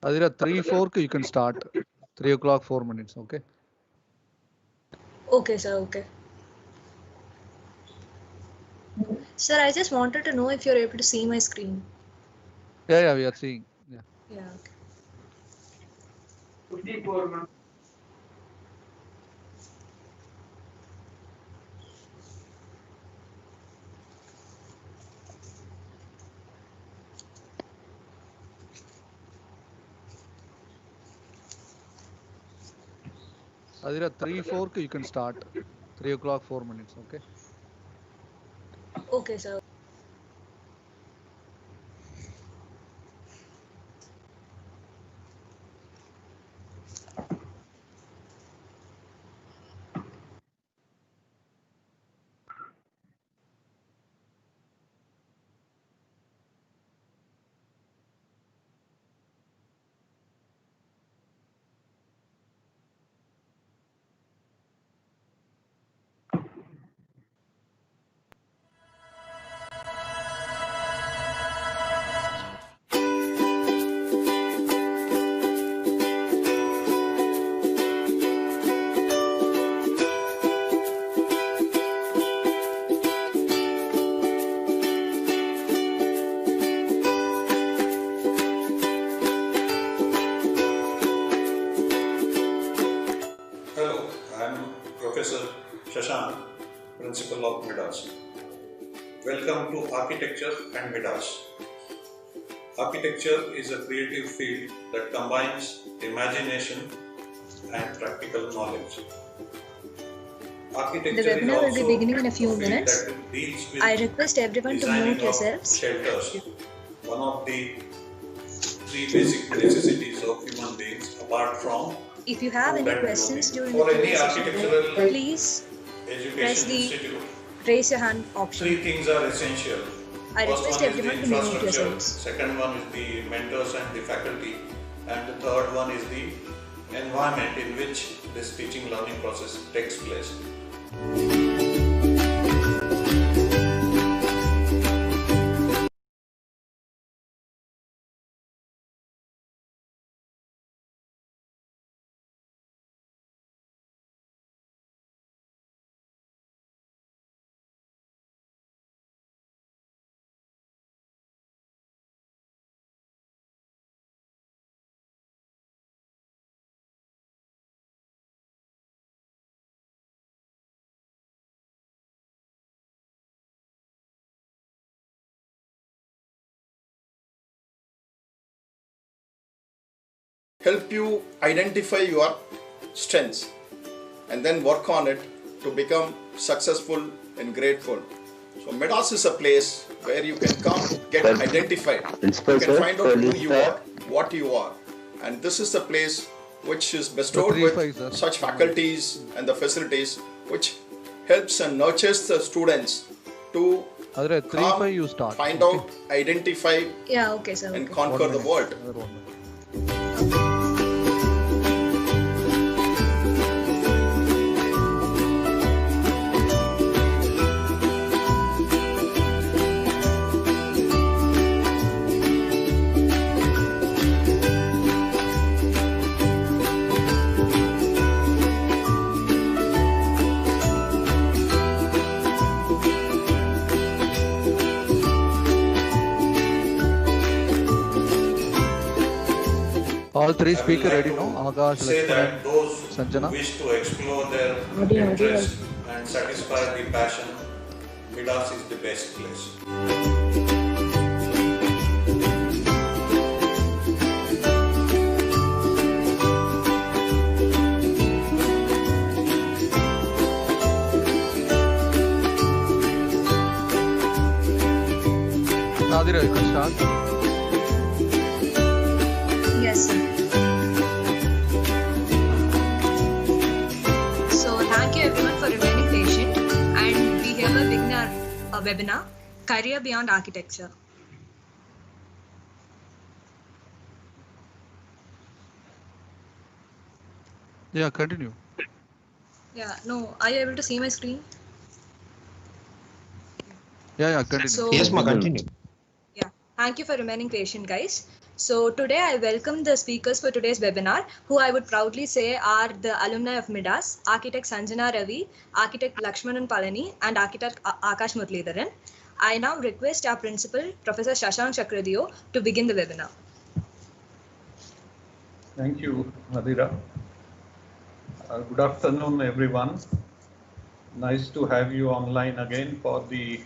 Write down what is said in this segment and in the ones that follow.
Adira 3-4 you can start. 3 o'clock 4 minutes. Okay. Okay, sir. Okay. Sir, I just wanted to know if you're able to see my screen. Yeah, we are seeing. Yeah. Yeah. Okay. 54. Adira 3-4 you can start. 3 o'clock 4 minutes. Okay. Okay, sir. Hello, I am Professor Sanjana, Principal of MIDAS. Welcome to Architecture and MIDAS. Architecture is a creative field that combines imagination and practical knowledge. Architecture The webinar will be beginning in a few minutes. I I request everyone to mute yourselves. Shelters, one of the three basic necessities of human beings apart from If you have food any and questions clothing. during For the any session, architectural please press education the institute, raise your hand three option. things are essential. I First request one is the everyone to mute infrastructure, yourselves. second one is the mentors and the faculty, and the third one is the environment in which this teaching learning process takes place. Help you identify your strengths and then work on it to become successful and grateful. So MIDAS is a place where you can come, get identified. You can find out who you are, what you are. And this is the place which is bestowed with such faculties and the facilities which helps and nurtures the students to Adira 3-5 you come, start. find Okay. out, identify Yeah, okay, sir. and Okay. conquer 1 the minute. world. Another 1 minute. All three I would speakers like ready, to no? Akash, say Lakshmanan, that those Sanjana. who wish to explore their interest and satisfy the passion, MIDAS is the best place. Nadira, you can start. Yes, sir. So thank you everyone for remaining patient, and we have a webinar, Career Beyond Architecture. Yeah, continue. Yeah, no, are you able to see my screen? Yeah, continue. So Yes, ma, continue. yeah, thank you for remaining patient, guys. So today I welcome the speakers for today's webinar, who I would proudly say are the alumni of MIDAS, architect Sanjana, Ravi, architect Lakshmanan, Palani, and architect Akash Muralidharan. I now request our principal, Professor Shashank Chakradio, to begin the webinar. Thank you, Adira. Good afternoon, everyone. Nice to have you online again for the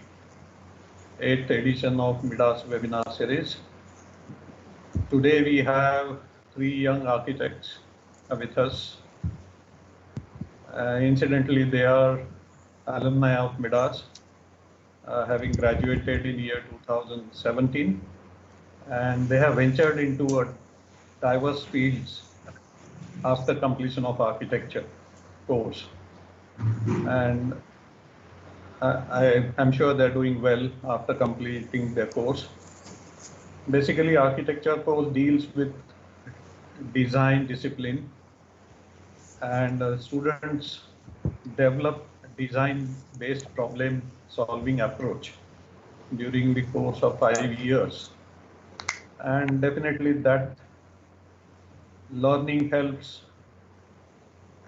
8th edition of MIDAS-Webinar Series. Today we have 3 young architects with us. Incidentally, they are alumni of MIDAS, having graduated in year 2017, and they have ventured into diverse fields after completion of architecture course. And I am sure they're doing well after completing their course. Basically, architecture course deals with design discipline, and students develop design-based problem-solving approach during the course of 5 years. And definitely that learning helps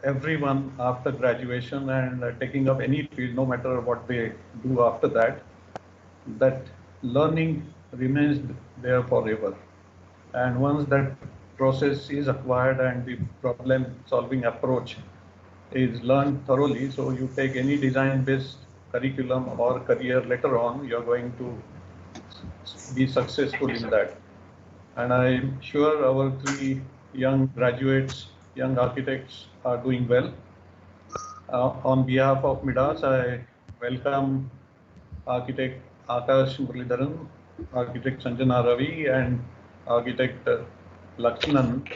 everyone after graduation and taking up any field, no matter what they do after that, that learning remains there forever. And once that process is acquired and the problem solving approach is learned thoroughly, so you take any design-based curriculum or career later on, you're going to be successful in that. And I'm sure our 3 young graduates, young architects are doing well. On behalf of MIDAS, I welcome architect Akash Muralidharan, architect Sanjana, Ravi, and architect Lakshmanan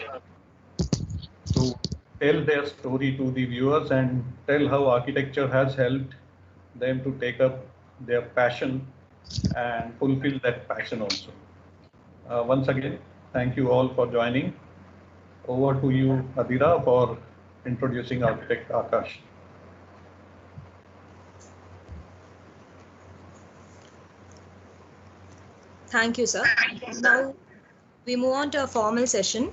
to tell their story to the viewers and tell how architecture has helped them to take up their passion and fulfill that passion also. Once again, thank you all for joining. Over to you, Adira, for introducing architect Akash. Thank you, sir. Now we move on to a formal session.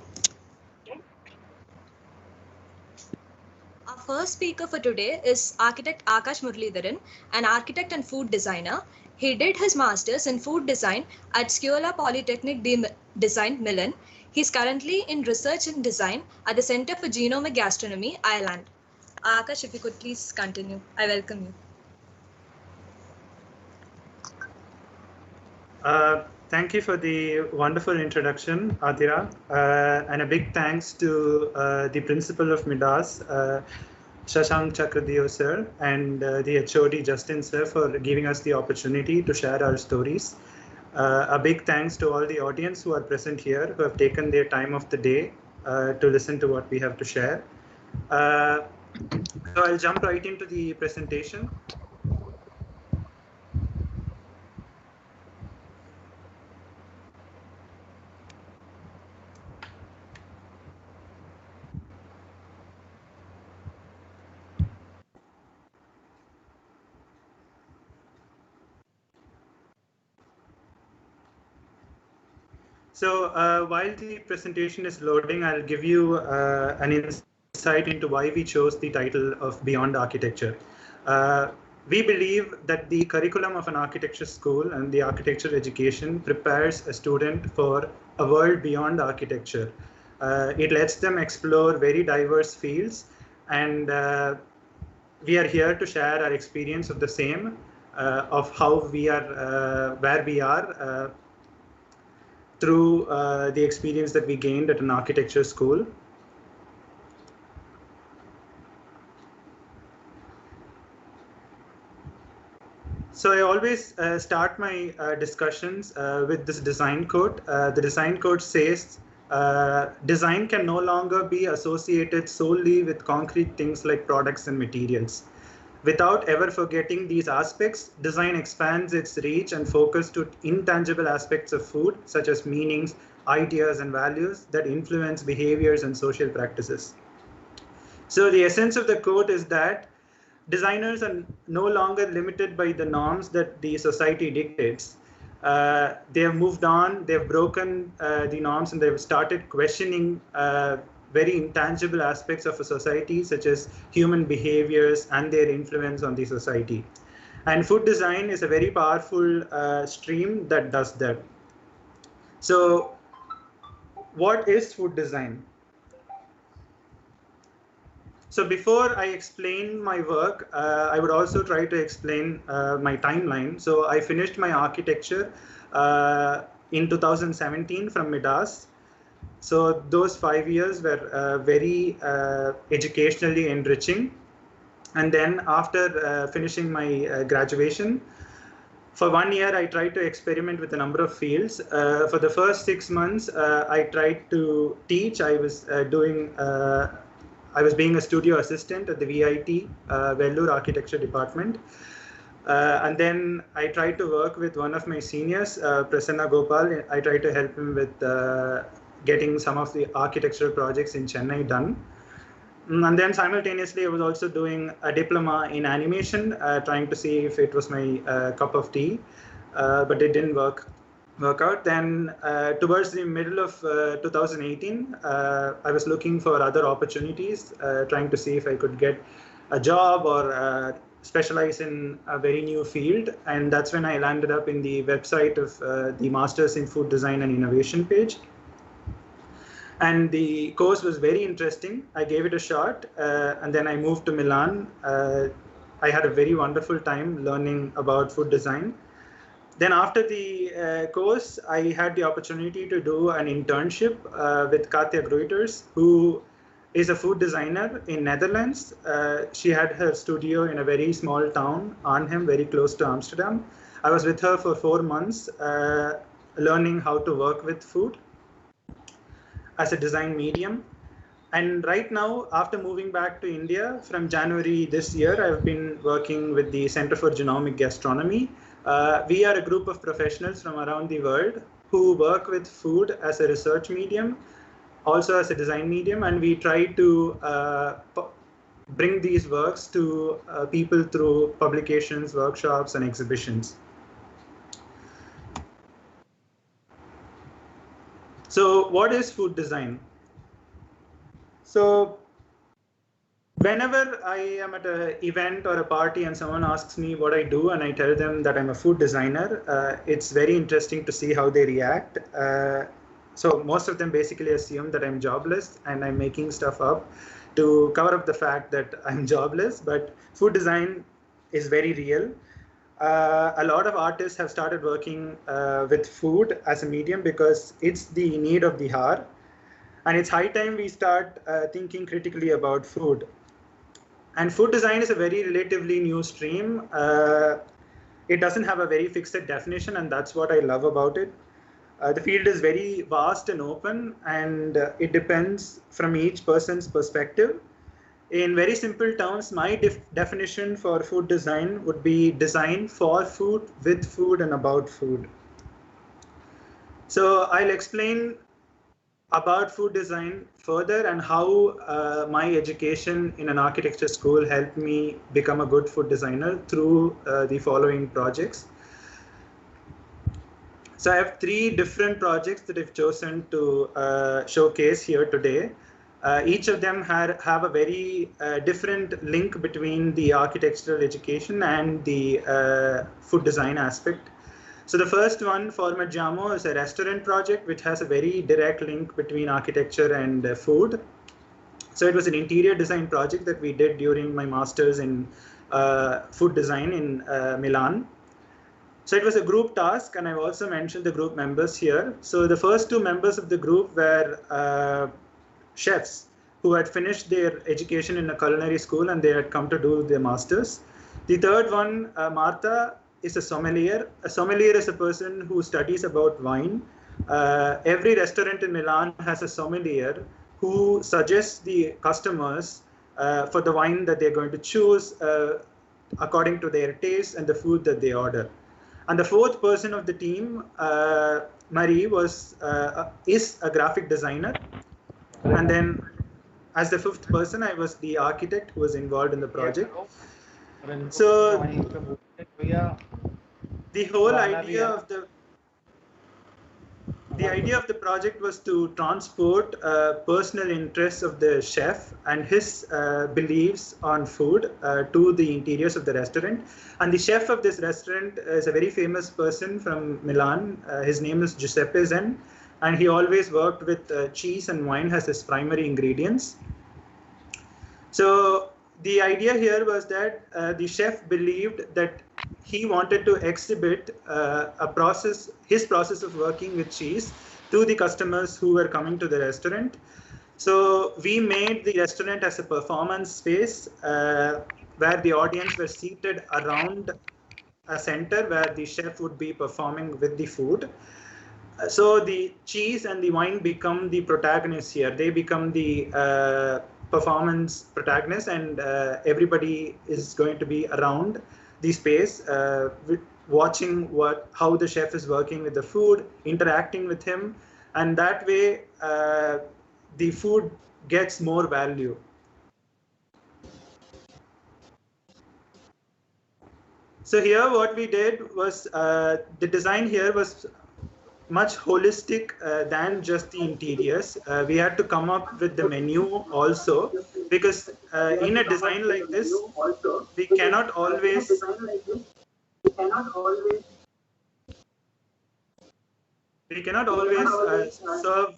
Our first speaker for today is architect Akash Muralidharan, an architect and food designer. He did his master's in food design at Scuola Polytechnic Design, Milan. He's currently in research and design at the Center for Genomic Gastronomy, Ireland. Akash, if you could please continue. I welcome you. Thank you for the wonderful introduction, Adira, and a big thanks to the principal of MIDAS, Shashank Chakradio sir, and the HOD Justin sir for giving us the opportunity to share our stories. A big thanks to all the audience who are present here, who have taken their time of the day to listen to what we have to share. So I'll jump right into the presentation. So while the presentation is loading, I'll give you an insight into why we chose the title of Beyond Architecture. We believe that the curriculum of an architecture school and the architecture education prepares a student for a world beyond architecture. It lets them explore very diverse fields, and we are here to share our experience of the same, of how we are where we are through the experience that we gained at an architecture school. So I always start my discussions with this design quote. The design quote says, design can no longer be associated solely with concrete things like products and materials. Without ever forgetting these aspects, design expands its reach and focus to intangible aspects of food, such as meanings, ideas, and values that influence behaviors and social practices. So the essence of the quote is that designers are no longer limited by the norms that the society dictates. They have moved on, they've broken the norms, and they've started questioning very intangible aspects of a society, such as human behaviors and their influence on the society. And food design is a very powerful stream that does that. So what is food design? So before I explain my work, I would also try to explain my timeline. So I finished my architecture in 2017 from MIDAS. So those 5 years were very educationally enriching. And then after finishing my graduation, for 1 year, I tried to experiment with a number of fields. For the first 6 months, I tried to teach. I was being a studio assistant at the VIT, Vellore Architecture Department. And then I tried to work with one of my seniors, Prasanna Gopal. I tried to help him with getting some of the architectural projects in Chennai done. And then simultaneously, I was also doing a diploma in animation, trying to see if it was my cup of tea, but it didn't work out. Then towards the middle of 2018, I was looking for other opportunities, trying to see if I could get a job or specialize in a very new field. And that's when I landed up in the website of the Masters in Food Design and Innovation page. And the course was very interesting. I gave it a shot, and then I moved to Milan. I had a very wonderful time learning about food design. Then after the course, I had the opportunity to do an internship with Katja Gruiters, who is a food designer in Netherlands. She had her studio in a very small town, Arnhem, very close to Amsterdam. I was with her for 4 months, learning how to work with food as a design medium. And right now, after moving back to India from January this year, I've been working with the Center for Genomic Gastronomy. We are a group of professionals from around the world who work with food as a research medium, also as a design medium, and we try to bring these works to people through publications, workshops, and exhibitions. So what is food design? So whenever I am at an event or a party and someone asks me what I do and I tell them that I'm a food designer, it's very interesting to see how they react. So most of them basically assume that I'm jobless and I'm making stuff up to cover up the fact that I'm jobless, but food design is very real. A lot of artists have started working with food as a medium because it's the need of the hour. And it's high time we start thinking critically about food. And food design is a very relatively new stream. It doesn't have a very fixed definition, and that's what I love about it. The field is very vast and open, and it depends from each person's perspective. In very simple terms, my definition for food design would be design for food, with food, and about food. So I'll explain about food design further and how my education in an architecture school helped me become a good food designer through the following projects. So I have 3 different projects that I've chosen to showcase here today. Each of them have a very different link between the architectural education and the food design aspect. So the first one, Format-Giamo, is a restaurant project which has a very direct link between architecture and food. So it was an interior design project that we did during my master's in food design in Milan. So it was a group task, and I've also mentioned the group members here. So the first 2 members of the group were chefs who had finished their education in a culinary school and they had come to do their masters. The third one, Martha, is a sommelier. A sommelier is a person who studies about wine. Every restaurant in Milan has a sommelier who suggests the customers for the wine that they're going to choose according to their taste and the food that they order. And the fourth person of the team, Marie, is a graphic designer. And then as the 5th person, I was the architect who was involved in the project. So the whole idea of the The idea of the project was to transport personal interests of the chef and his beliefs on food to the interiors of the restaurant. And the chef of this restaurant is a very famous person from Milan. His name is Giuseppe Zen, and he always worked with cheese and wine as his primary ingredients. So the idea here was that the chef believed that he wanted to exhibit his process of working with cheese to the customers who were coming to the restaurant. So we made the restaurant as a performance space where the audience were seated around a center where the chef would be performing with the food. So the cheese and the wine become the protagonists here. They become the performance protagonists, and everybody is going to be around the space, watching how the chef is working with the food, interacting with him, and that way the food gets more value. So here what we did was the design here was much holistic than just the interiors. We had to come up with the menu also, because in a design like this, we cannot always serve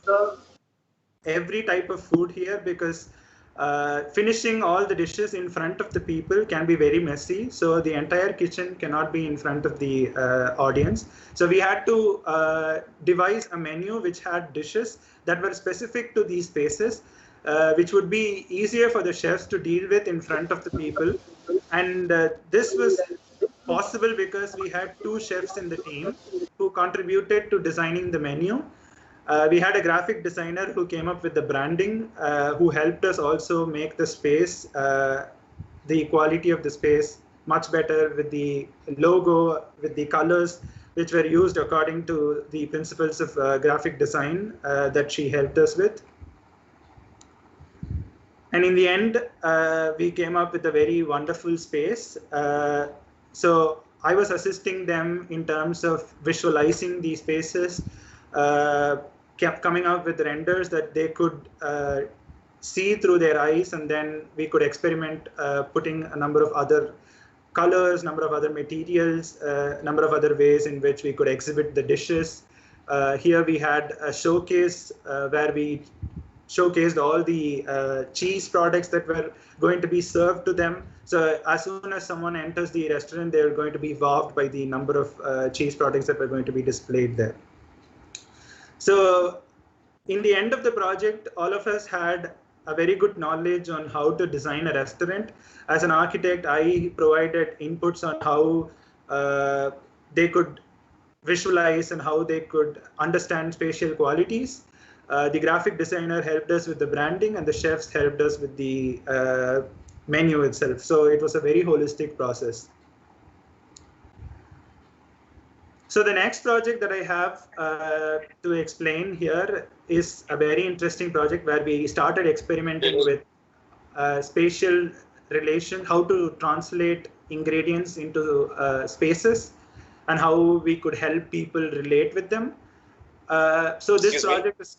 every type of food here, because finishing all the dishes in front of the people can be very messy. So the entire kitchen cannot be in front of the audience. So we had to devise a menu which had dishes that were specific to these spaces, which would be easier for the chefs to deal with in front of the people. And this was possible because we had two chefs in the team who contributed to designing the menu. We had a graphic designer who came up with the branding, who helped us also make the space, the quality of the space much better with the logo, with the colors, which were used according to the principles of graphic design that she helped us with. And in the end, we came up with a very wonderful space. So I was assisting them in terms of visualizing these spaces, kept coming up with renders that they could see through their eyes, and then we could experiment putting a number of other colors, number of other materials, number of other ways in which we could exhibit the dishes. Here we had a showcase where we showcased all the cheese products that were going to be served to them. So as soon as someone enters the restaurant, they're going to be wowed by the number of cheese products that were going to be displayed there. So in the end of the project, all of us had a very good knowledge on how to design a restaurant. As an architect, I provided inputs on how they could visualize and how they could understand spatial qualities. The graphic designer helped us with the branding, and the chefs helped us with the menu itself. So it was a very holistic process. So the next project that I have to explain here is a very interesting project where we started experimenting with spatial relation, how to translate ingredients into spaces, and how we could help people relate with them. So this project is...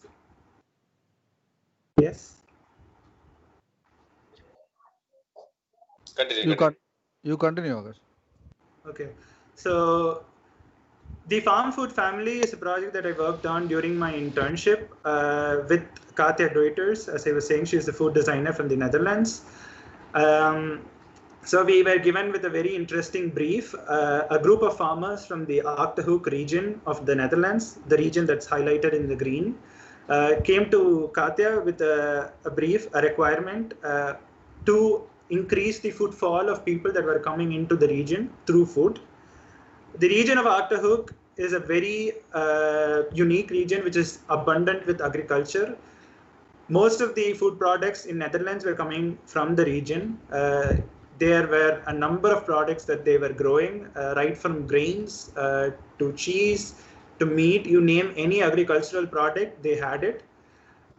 Yes? You continue, Akash. Okay. So the Farm Food Family is a project that I worked on during my internship with Katja Deuters. As I was saying, she is a food designer from the Netherlands. So we were given with a very interesting brief. A group of farmers from the Achterhoek region of the Netherlands, the region that's highlighted in the green, came to Katja with a brief, a requirement to increase the footfall of people that were coming into the region through food. The region of Achterhoek is a very unique region which is abundant with agriculture. Most of the food products in Netherlands were coming from the region. There were a number of products that they were growing, right from grains to cheese to meat. You name any agricultural product, they had it.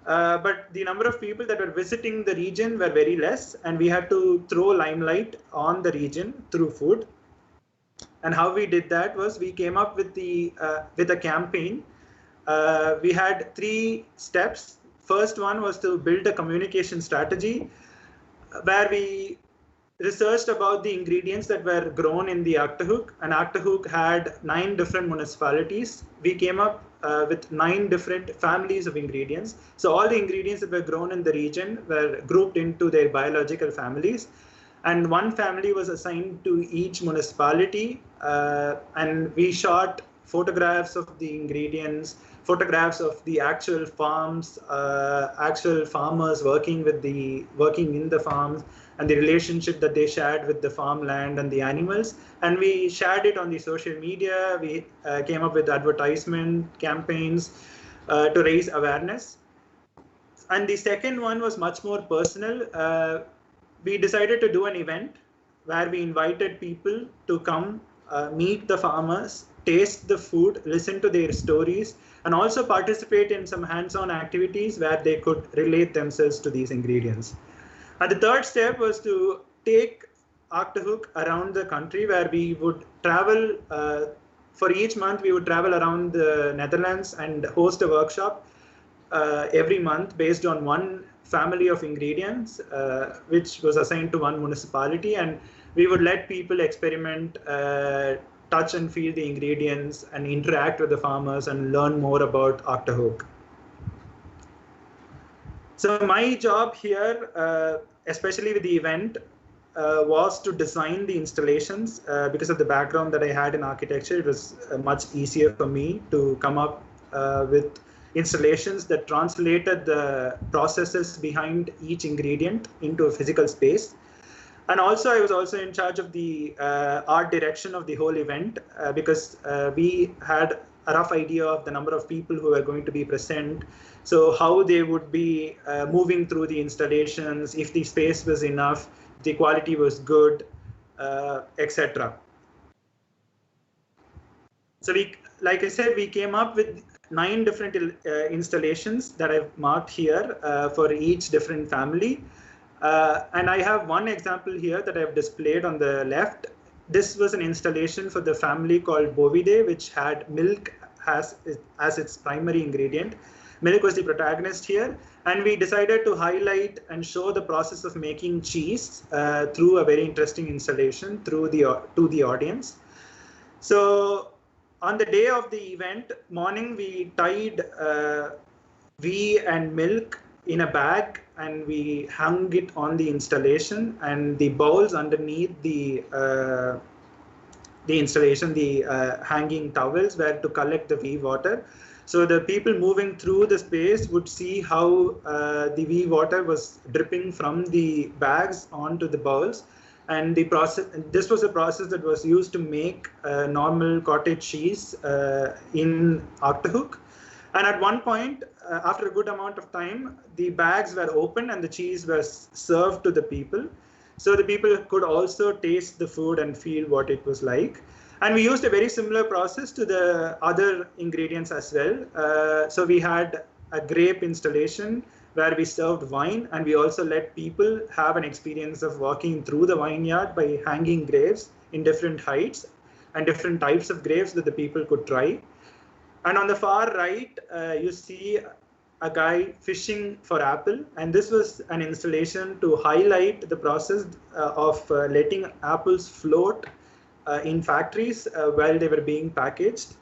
But the number of people that were visiting the region were very less, and we had to throw limelight on the region through food. And how we did that was we came up with a campaign we had 3 steps. First one was to build a communication strategy where we researched about the ingredients that were grown in the Aktahook, and Aktahook had 9 different municipalities. We came up with 9 different families of ingredients. So all the ingredients that were grown in the region were grouped into their biological families, and one family was assigned to each municipality, and we shot photographs of the ingredients, photographs of the actual farms, actual farmers working in the farms, and the relationship that they shared with the farmland and the animals. And we shared it on the social media. We came up with advertisement campaigns to raise awareness. And the second one was much more personal. We decided to do an event where we invited people to come meet the farmers, taste the food, listen to their stories, and also participate in some hands-on activities where they could relate themselves to these ingredients. And the third step was to take Aktahook around the country, where we would travel, for each month we would travel around the Netherlands and host a workshop every month based on one family of ingredients, which was assigned to one municipality, and we would let people experiment, touch and feel the ingredients, and interact with the farmers and learn more about Aktahook. So my job here, especially with the event, was to design the installations. Because of the background that I had in architecture, it was much easier for me to come up with installations that translated the processes behind each ingredient into a physical space. And also, I was also in charge of the art direction of the whole event, because we had a rough idea of the number of people who were going to be present. So how they would be moving through the installations, if the space was enough, the quality was good, etc. So like I said, we came up with 9 different installations that I've marked here for each different family. And I have one example here that I've displayed on the left. This was an installation for the family called Bovidae, which had milk as its primary ingredient. Milk was the protagonist here, and we decided to highlight and show the process of making cheese through a very interesting installation to the audience. So on the day of the event morning, we tied whey and milk in a bag, and we hung it on the installation, and the bowls underneath the installation, the hanging towels, were to collect the whey water. So the people moving through the space would see how the whey water was dripping from the bags onto the bowls. And the process, this was a process that was used to make normal cottage cheese in Aktahook. And at one point, after a good amount of time, the bags were opened and the cheese was served to the people. So the people could also taste the food and feel what it was like. And we used a very similar process to the other ingredients as well. So we had a grape installation where we served wine, and we also let people have an experience of walking through the vineyard by hanging grapes in different heights and different types of grapes that the people could try. And on the far right, you see a guy fishing for apple. And this was an installation to highlight the process of letting apples float in factories while they were being packaged.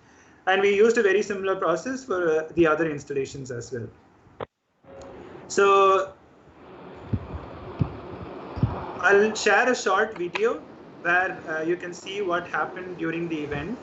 And we used a very similar process for the other installations as well. So I'll share a short video where you can see what happened during the event.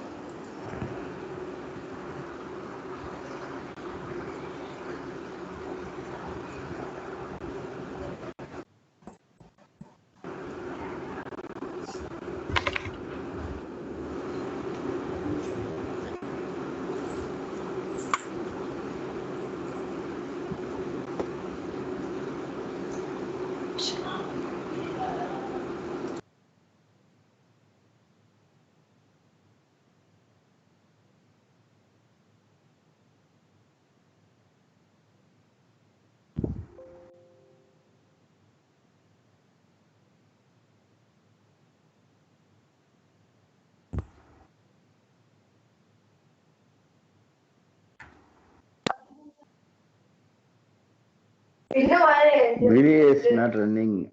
Video is not running.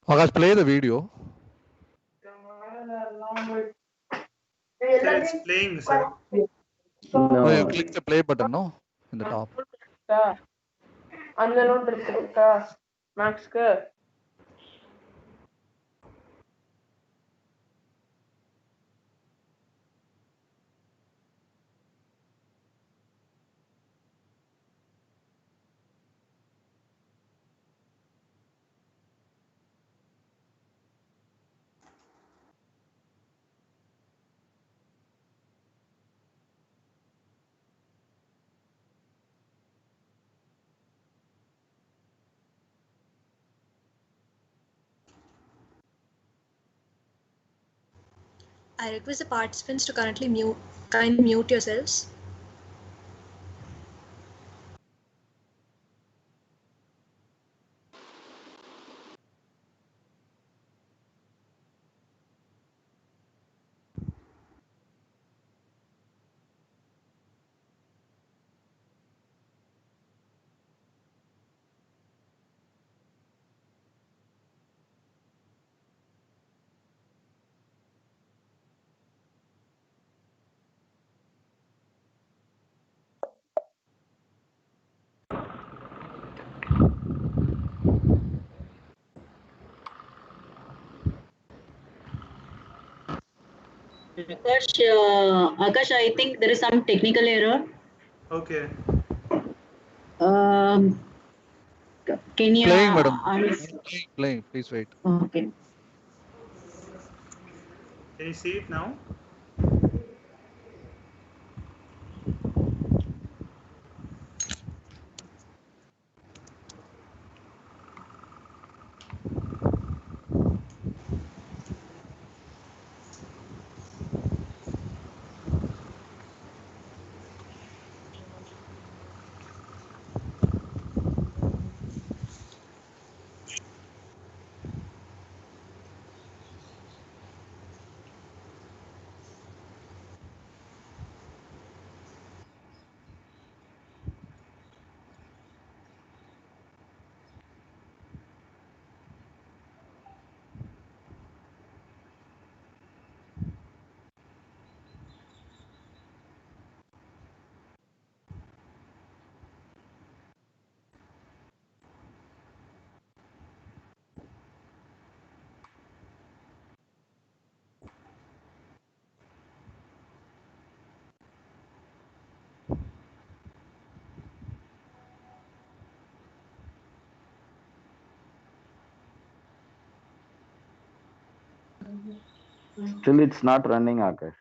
Akash, play the video. Sir, it's playing, sir. No, you No. click the play button, no? In the top. I request the participants to kindly mute yourselves. Akash, I think there is some technical error. Okay. Um, can you? Playing, madam. Playing. Please wait. Okay. Can you see it now? Still, it's not running, Akash.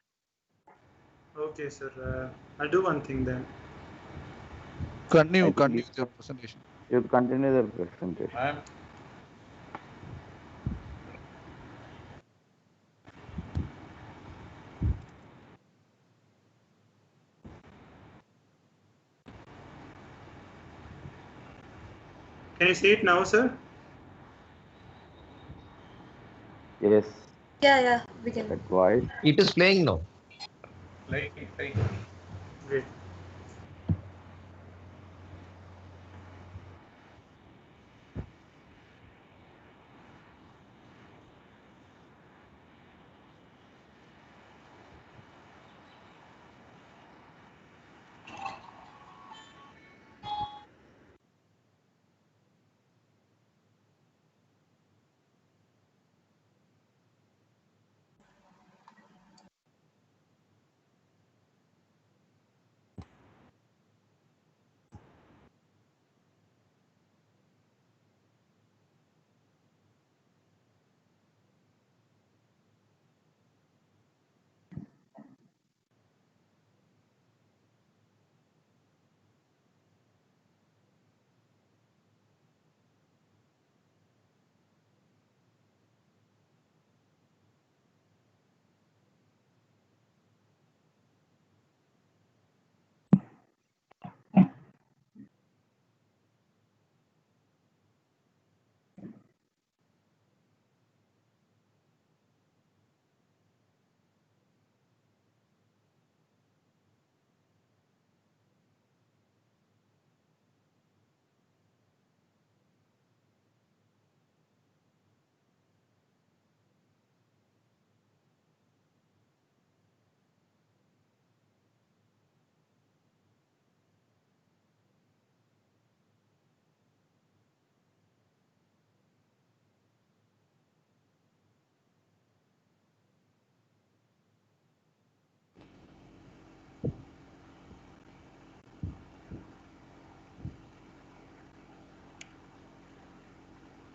Okay, sir. I'll do one thing then. Continue I think with your presentation. you continue the presentation. Can you see it now, sir? Yes. Yeah, we can. That voice. It is playing now. Great.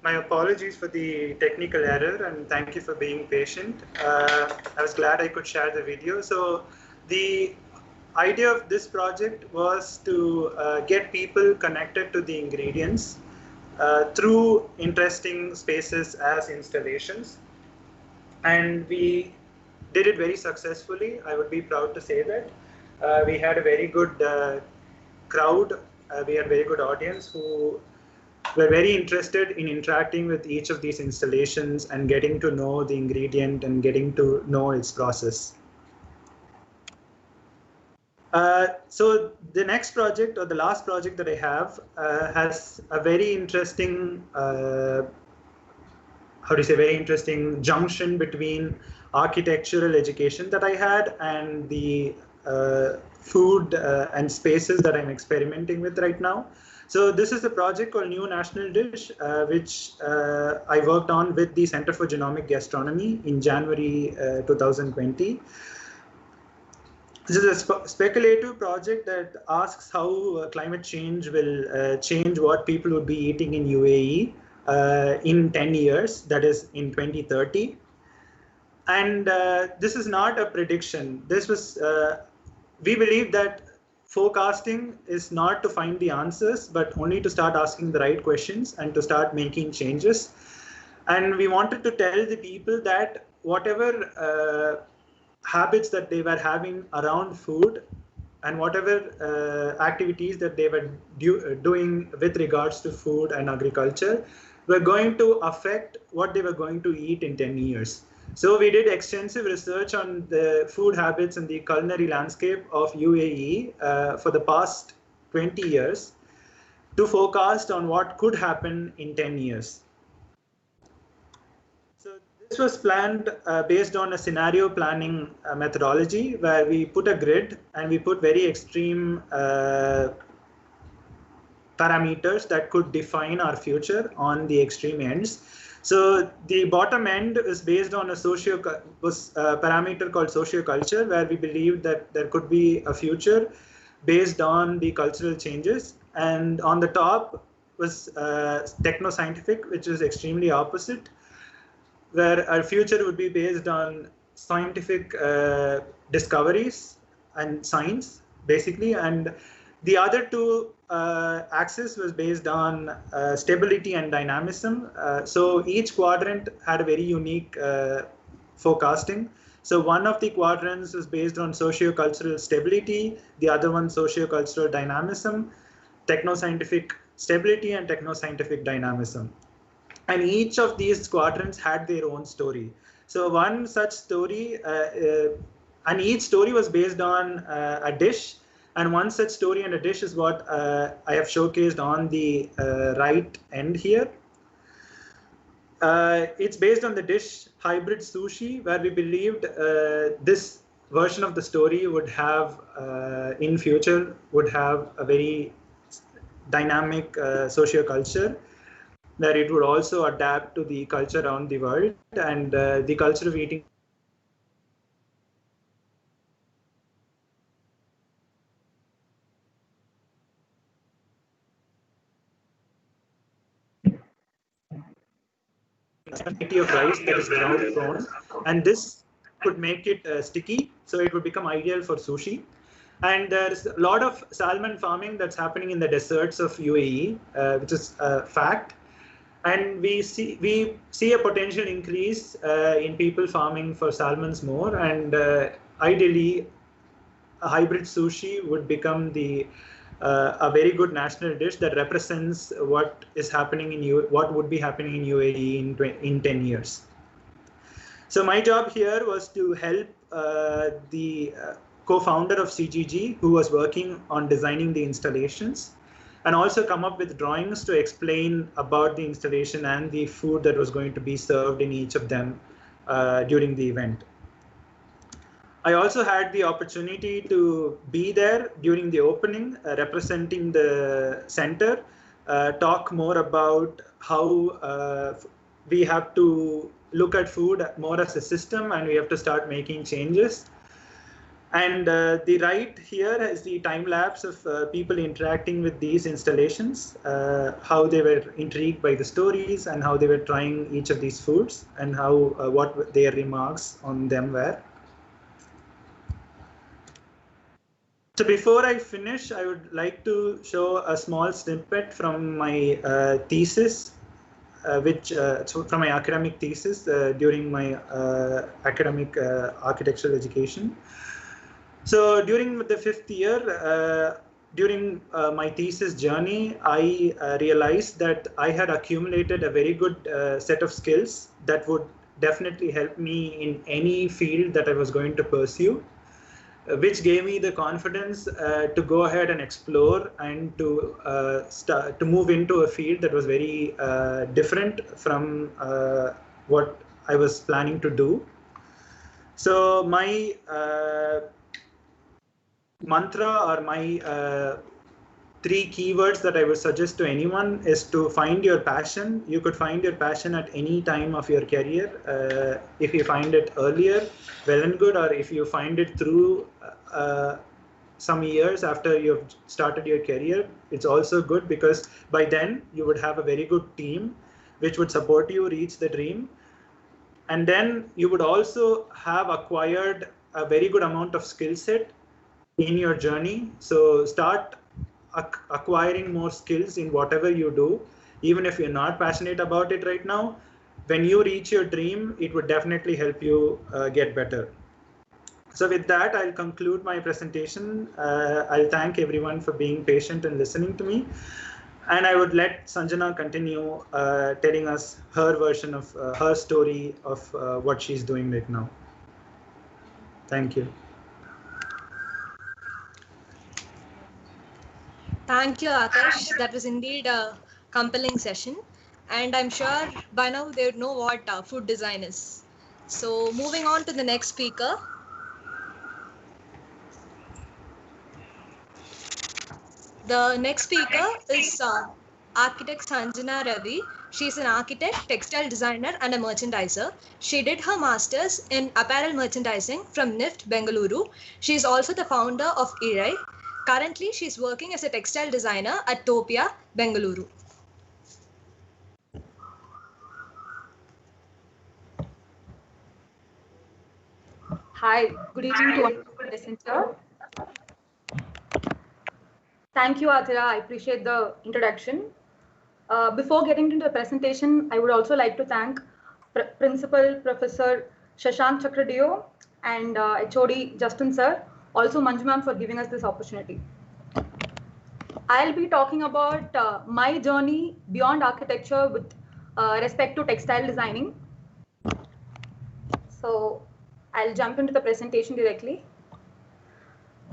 my apologies for the technical error, and thank you for being patient. I was glad I could share the video. So the idea of this project was to get people connected to the ingredients through interesting spaces as installations. And we did it very successfully. I would be proud to say that. We had a very good crowd. We had a very good audience who were very interested in interacting with each of these installations and getting to know the ingredient and getting to know its process. So the next project, or the last project that I have, has a very interesting, very interesting junction between architectural education that I had and the food and spaces that I'm experimenting with right now. So this is a project called New National Dish, which I worked on with the Center for Genomic Gastronomy in January 2020. This is a speculative project that asks how climate change will change what people would be eating in UAE in 10 years, that is in 2030. And this is not a prediction. This was, we believe that forecasting is not to find the answers, but only to start asking the right questions and to start making changes. And we wanted to tell the people that whatever habits that they were having around food and whatever activities that they were doing with regards to food and agriculture were going to affect what they were going to eat in 10 years. So we did extensive research on the food habits and the culinary landscape of UAE for the past 20 years to forecast on what could happen in 10 years. So this was planned based on a scenario planning methodology where we put a grid and we put very extreme parameters that could define our future on the extreme ends. So the bottom end is based on a parameter called socioculture, where we believe that there could be a future based on the cultural changes. And on the top was techno-scientific, which is extremely opposite, where our future would be based on scientific discoveries and science, basically. And the other two axis was based on stability and dynamism. So each quadrant had a very unique forecasting. So one of the quadrants was based on socio-cultural stability, the other one socio-cultural dynamism, techno-scientific stability and techno-scientific dynamism. And each of these quadrants had their own story. So one such story, and each story was based on a dish. And one such story and a dish is what I have showcased on the right end here. It's based on the dish hybrid sushi, where we believed this version of the story would have, in future, would have a very dynamic socio-culture, that it would also adapt to the culture around the world and the culture of eating. Variety of rice that is ground grown, and this could make it sticky, so it would become ideal for sushi. And there's a lot of salmon farming that's happening in the deserts of UAE, which is a fact. And we see a potential increase in people farming for salmons more, and ideally, a hybrid sushi would become a very good national dish that represents what is happening what would be happening in UAE in 10 years. So my job here was to help the co-founder of CGG, who was working on designing the installations, and also come up with drawings to explain about the installation and the food that was going to be served in each of them during the event. I also had the opportunity to be there during the opening, representing the center, talk more about how we have to look at food more as a system and we have to start making changes. And the right here is the time lapse of people interacting with these installations, how they were intrigued by the stories and how they were trying each of these foods and how what their remarks on them were. So before I finish, I would like to show a small snippet from my thesis, from my academic thesis during my academic architectural education. So during the 5th year, during my thesis journey, I realized that I had accumulated a very good set of skills that would definitely help me in any field that I was going to pursue, which gave me the confidence to go ahead and explore and to move into a field that was very different from what I was planning to do. So my mantra or my 3 keywords that I would suggest to anyone is to find your passion. You could find your passion at any time of your career. If you find it earlier, well and good, or if you find it through some years after you've started your career, it's also good, because by then you would have a very good team which would support you reach the dream. And then you would also have acquired a very good amount of skill set in your journey. So start acquiring more skills in whatever you do, even if you're not passionate about it right now. When you reach your dream, it would definitely help you get better. So with that, I'll conclude my presentation. I'll thank everyone for being patient and listening to me. And I would let Sanjana continue telling us her version of her story of what she's doing right now. Thank you. Thank you, Akash. That was indeed a compelling session. And I'm sure by now they would know what food design is. So moving on to the next speaker. The next speaker is architect Sanjana Ravi. She's an architect, textile designer, and a merchandiser. She did her master's in apparel merchandising from NIFT, Bengaluru. She is also the founder of IRAI. Currently, she's working as a textile designer at Topia, Bengaluru. Hi, good evening to all the presenter. Thank you, Athira. I appreciate the introduction. Before getting into the presentation, I would also like to thank Principal Professor Shashank Chakradeo and HOD Justin sir, also Manju ma'am, for giving us this opportunity. I'll be talking about my journey beyond architecture with respect to textile designing. So I'll jump into the presentation directly.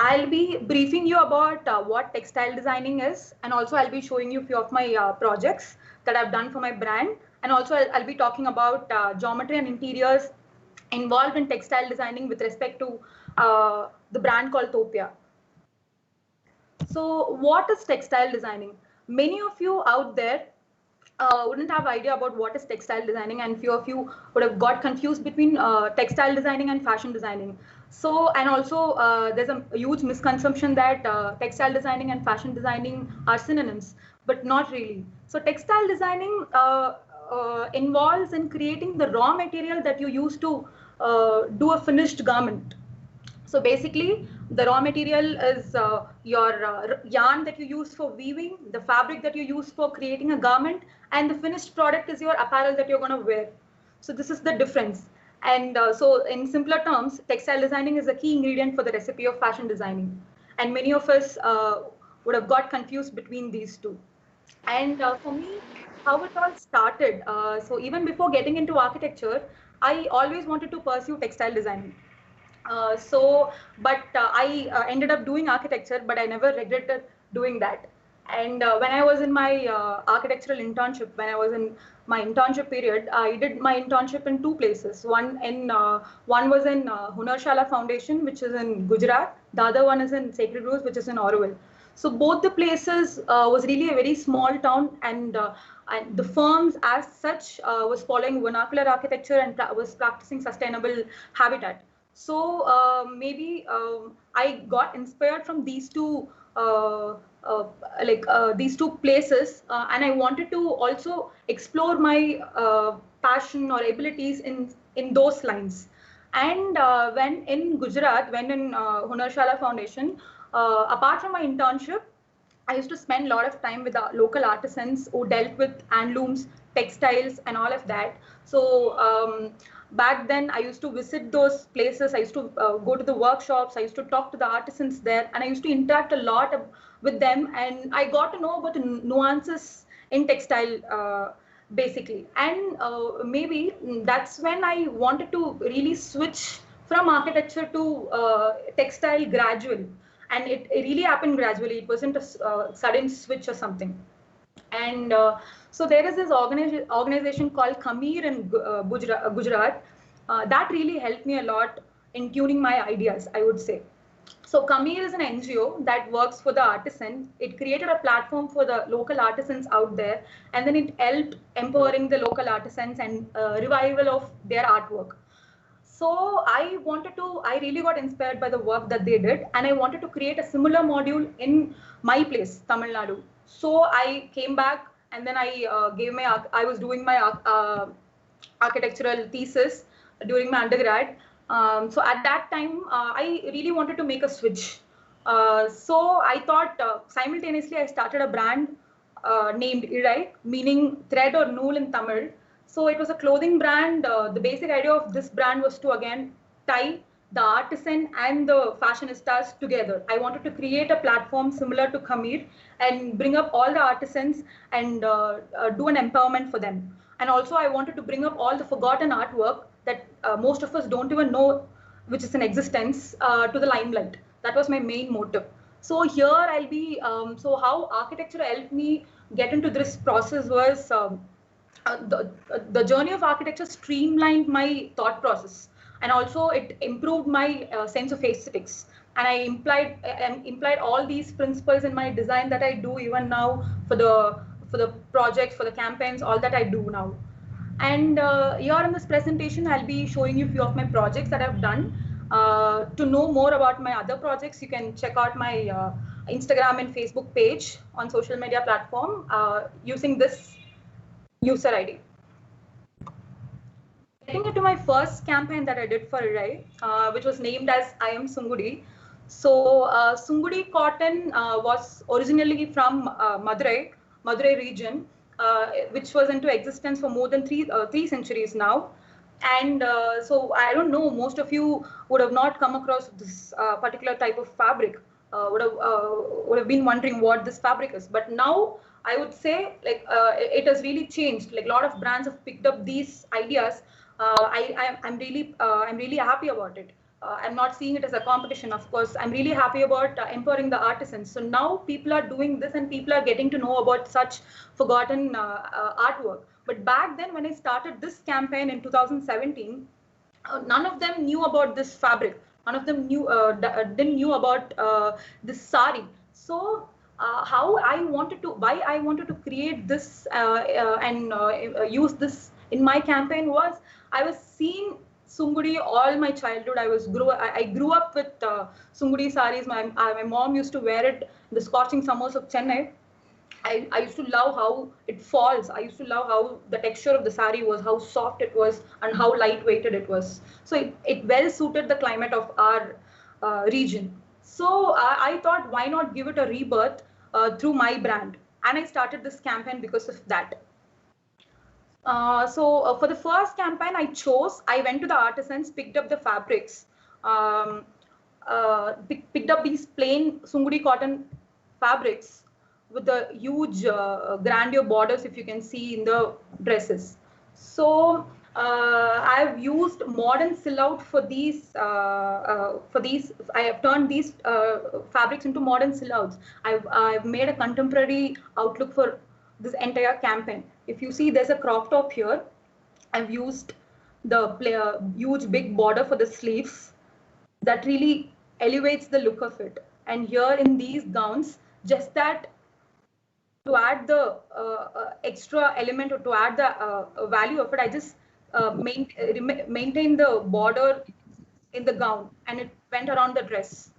I'll be briefing you about what textile designing is, and also I'll be showing you a few of my projects that I've done for my brand, and also I'll be talking about geometry and interiors involved in textile designing with respect to the brand called Topia. So what is textile designing? Many of you out there wouldn't have idea about what is textile designing, and few of you would have got confused between textile designing and fashion designing. So, and also there's a huge misconception that textile designing and fashion designing are synonyms, but not really. So textile designing involves in creating the raw material that you use to do a finished garment. So basically, the raw material is your yarn that you use for weaving, the fabric that you use for creating a garment, and the finished product is your apparel that you're going to wear. So this is the difference. And so in simpler terms, textile designing is a key ingredient for the recipe of fashion designing. And many of us would have got confused between these two. And for me, how it all started, so even before getting into architecture, I always wanted to pursue textile designing. But I ended up doing architecture, but I never regretted doing that. And when I was in my architectural internship, when I was in my internship period, I did my internship in 2 places. One was in Hunarshala Foundation, which is in Gujarat. The other one is in Sacred Rose, which is in Oroville. So both the places was really a very small town, and the firms as such was following vernacular architecture and was practicing sustainable habitat. So maybe I got inspired from these two these two places, and I wanted to also explore my passion or abilities in those lines. And when in Gujarat, when in Hunarshala Foundation, apart from my internship, I used to spend a lot of time with the local artisans who dealt with handlooms, textiles, and all of that. So back then, I used to visit those places. I used to go to the workshops. I used to talk to the artisans there, and I used to interact a lot with them. And I got to know about the nuances in textile. Basically, and maybe that's when I wanted to really switch from architecture to textile gradually, and it really happened gradually. It wasn't a sudden switch or something. And so there is this organization called Khamir in Gujarat that really helped me a lot in tuning my ideas, I would say. So Khamir is an NGO that works for the artisan. It created a platform for the local artisans out there, and then it helped empowering the local artisans and revival of their artwork. So I really got inspired by the work that they did, and I wanted to create a similar module in my place, Tamil Nadu. So I came back, and then I was doing my architectural thesis during my undergrad. So at that time, I really wanted to make a switch. So I thought simultaneously I started a brand named Idai, meaning thread or nool in Tamil. So it was a clothing brand. The basic idea of this brand was to again tie the artisan and the fashionistas together. I wanted to create a platform similar to Khamir and bring up all the artisans and do an empowerment for them. And also I wanted to bring up all the forgotten artwork that most of us don't even know, which is in existence, to the limelight. That was my main motive. So here I'll be, so how architecture helped me get into this process was the journey of architecture streamlined my thought process, and also it improved my sense of aesthetics. And I implied all these principles in my design that I do even now for the projects, for the campaigns, all that I do now. And here in this presentation, I'll be showing you a few of my projects that I've done. To know more about my other projects, you can check out my Instagram and Facebook page on social media platform using this user ID. Getting into my first campaign that I did for Rai, which was named as I Am Sungudi. So Sungudi cotton was originally from Madurai region, which was into existence for more than three centuries now. And so I don't know, most of you would have not come across this particular type of fabric, would have been wondering what this fabric is. But now I would say like it has really changed. Like a lot of brands have picked up these ideas. I'm really happy about it. I'm not seeing it as a competition, of course. I'm really happy about empowering the artisans. So now people are doing this and people are getting to know about such forgotten artwork. But back then, when I started this campaign in 2017, none of them knew about this fabric. None of them didn't knew about this sari. So why I wanted to create this and use this in my campaign was I was seeing Sungudi all my childhood. I grew up with Sungudi saris. My mom used to wear it in the scorching summers of Chennai. I used to love how it falls. I used to love how the texture of the sari was, how soft it was, and how lightweighted it was. So it well suited the climate of our region. So I thought, why not give it a rebirth through my brand? And I started this campaign because of that. So for the first campaign I went to the artisans, picked up the fabrics, picked up these plain Sungudi cotton fabrics with the huge grandeur borders, if you can see in the dresses. So I've used modern silhouette for these. I have turned these fabrics into modern silhouettes. I've made a contemporary outlook for this entire campaign. If you see, there's a crop top here. I've used the huge big border for the sleeves that really elevates the look of it. And here in these gowns, just that to add the extra element or to add the value of it, I just maintain the border in the gown, and it went around the dress.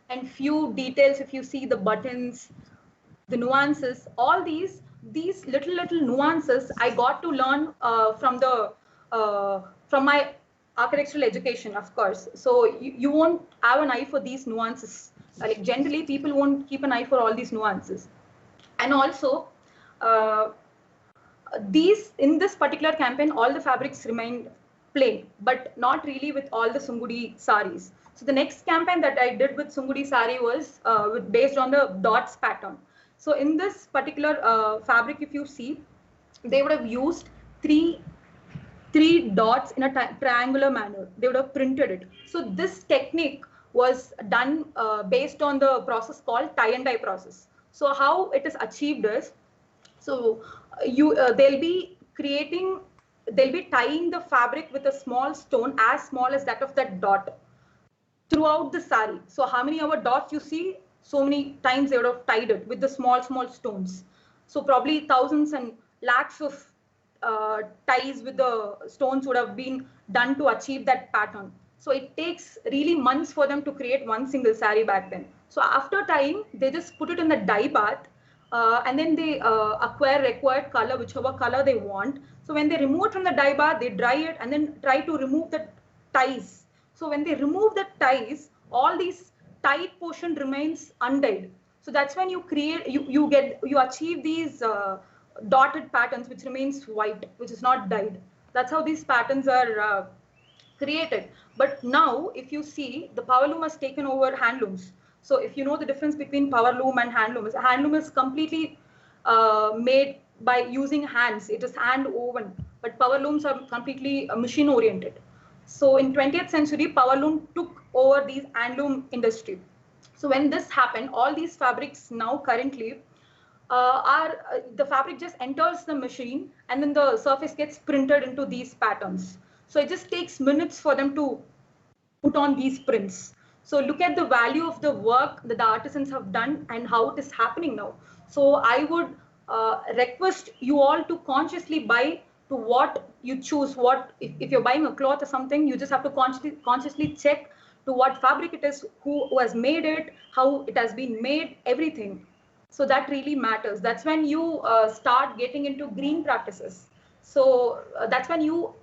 And few details, if you see the buttons, the nuances, all these little nuances I got to learn from my architectural education, of course. So you won't have an eye for these nuances. Like generally, people won't keep an eye for all these nuances. And also, in this particular campaign, all the fabrics remained plain, but not really with all the Sungudi saris. So the next campaign that I did with Sungudi sari was based on the dots pattern. So in this particular fabric, if you see, they would have used three dots in a triangular manner. They would have printed it. So this technique was done based on the process called tie and dye process. So how it is achieved is, so they'll be tying the fabric with a small stone as small as that of that dot throughout the sari. So how many our dots you see, so many times they would have tied it with the small stones. So probably thousands and lakhs of ties with the stones would have been done to achieve that pattern. So it takes really months for them to create one single sari back then. So after tying, they just put it in the dye bath, and then they acquire required color, whichever color they want. So when they remove it from the dye bath, they dry it and then try to remove the ties. So when they remove the ties, all these tied portion remains undyed. So that's when you create, you achieve these dotted patterns, which remains white, which is not dyed. That's how these patterns are created. But now, if you see, the power loom has taken over handlooms. So if you know the difference between power loom and handloom is completely made by using hands. It is hand woven, but power looms are completely machine oriented. So in 20th century, power loom took over these handloom industry. So when this happened, all these fabrics now currently the fabric just enters the machine and then the surface gets printed into these patterns. So it just takes minutes for them to put on these prints. So look at the value of the work that the artisans have done and how it is happening now. So I would request you all to consciously buy to what you choose. What if you're buying a cloth or something, you just have to consciously check to what fabric it is, who has made it, how it has been made, everything. So that really matters. That's when you start getting into green practices. So that's when you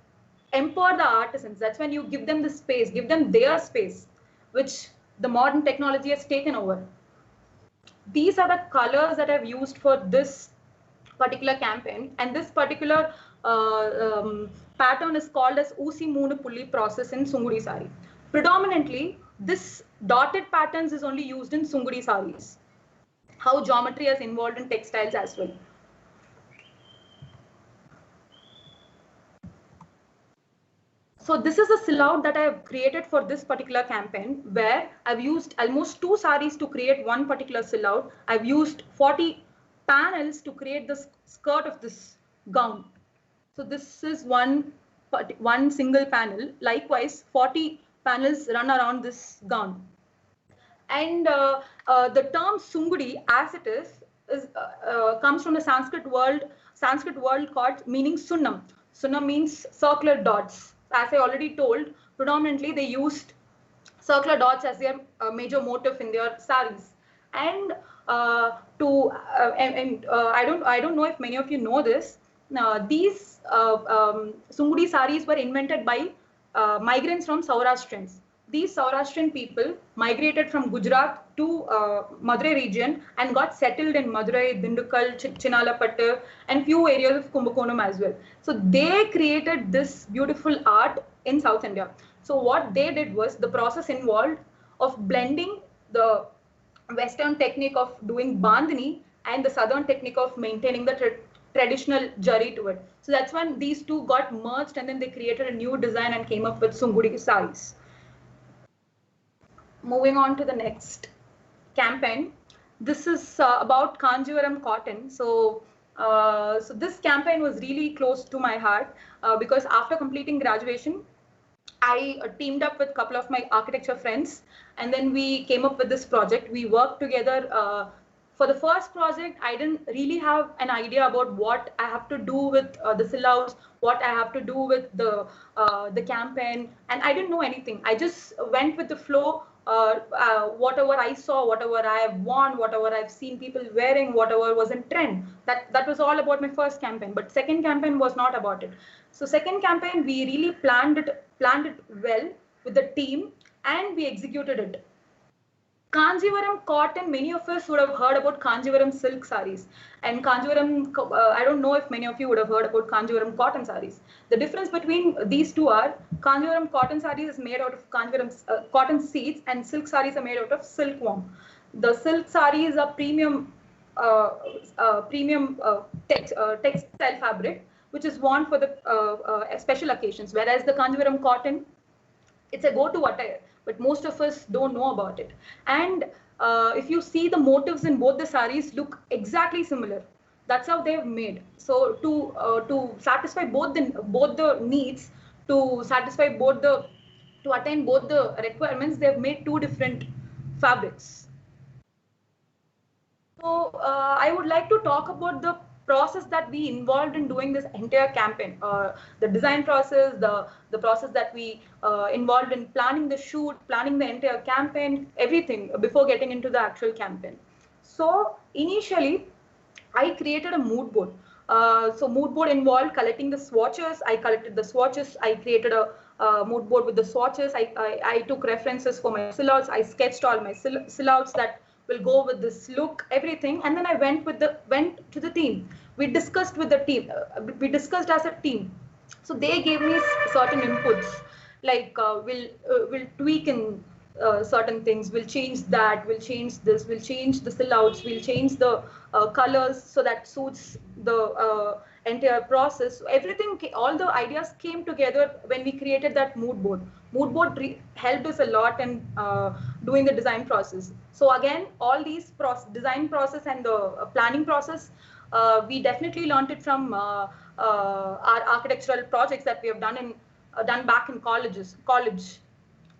empower the artisans. That's when you give them the space, give them their space, which the modern technology has taken over. These are the colors that I've used for this particular campaign, and this particular pattern is called as Usi Moonu Pulli process in Sungudi sari. Predominantly, this dotted patterns is only used in Sungudi saris. How geometry is involved in textiles as well. So this is a silhouette that I have created for this particular campaign, where I've used almost 2 saris to create one particular silhouette. I've used 40 panels to create the skirt of this gown. So this is one single panel. Likewise, 40 panels run around this gown. And the term Sungudi, as it is comes from the Sanskrit word called meaning Sunnam. Sunnam means circular dots. As I already told, predominantly they used circular dots as their major motif in their saris. And I don't know if many of you know this. These Sungudi saris were invented by migrants from Saurashtrians. These Saurashtrian people migrated from Gujarat to Madurai region and got settled in Madurai, Dindigul, Chinalapattu, and few areas of Kumbakonam as well. So they created this beautiful art in South India. So what they did was, the process involved of blending the Western technique of doing bandhani and the Southern technique of maintaining the traditional jari to it. So that's when these two got merged, and then they created a new design and came up with Sungudi saris. Moving on to the next campaign. This is about Kanjivaram cotton. So this campaign was really close to my heart because after completing graduation, I teamed up with a couple of my architecture friends, and then we came up with this project. We worked together For the first project, I didn't really have an idea about what I have to do with the silhouettes, what I have to do with the campaign, and I didn't know anything. I just went with the flow. Whatever I saw, whatever I have worn, whatever I've seen people wearing, whatever was in trend. That was all about my first campaign. But second campaign was not about it. So second campaign, we really planned it well with the team, and we executed it. Kanjivaram cotton, many of us would have heard about Kanjivaram silk saris. And Kanjivaram, I don't know if many of you would have heard about Kanjivaram cotton saris. The difference between these two are Kanjivaram cotton saris is made out of Kanjivaram cotton seeds, and silk saris are made out of silkworm. The silk saris are premium textile fabric, which is worn for the special occasions, whereas the Kanjivaram cotton, it's a go-to attire, but most of us don't know about it. And if you see, the motifs in both the saris look exactly similar. That's how they've made. So to satisfy both the needs, to attain both the requirements, they've made two different fabrics. So I would like to talk about the process that we involved in doing this entire campaign, the design process, the process that we involved in planning the shoot, planning the entire campaign, everything before getting into the actual campaign. So initially, I created a mood board. So mood board involved collecting the swatches. I collected the swatches. I created a mood board with the swatches. I took references for my silhouettes. I sketched all my silhouettes that will go with this look, everything, and then I went to the team. We discussed with the team. We discussed as a team. So they gave me certain inputs, like we'll tweak in certain things. We'll change that. We'll change this. We'll change the silhouettes. We'll change the colors so that suits the entire process. So everything, all the ideas came together when we created that mood board. Mood board helped us a lot in doing the design process. So again, all these design process and the planning process, we definitely learned it from our architectural projects that we have done back in college.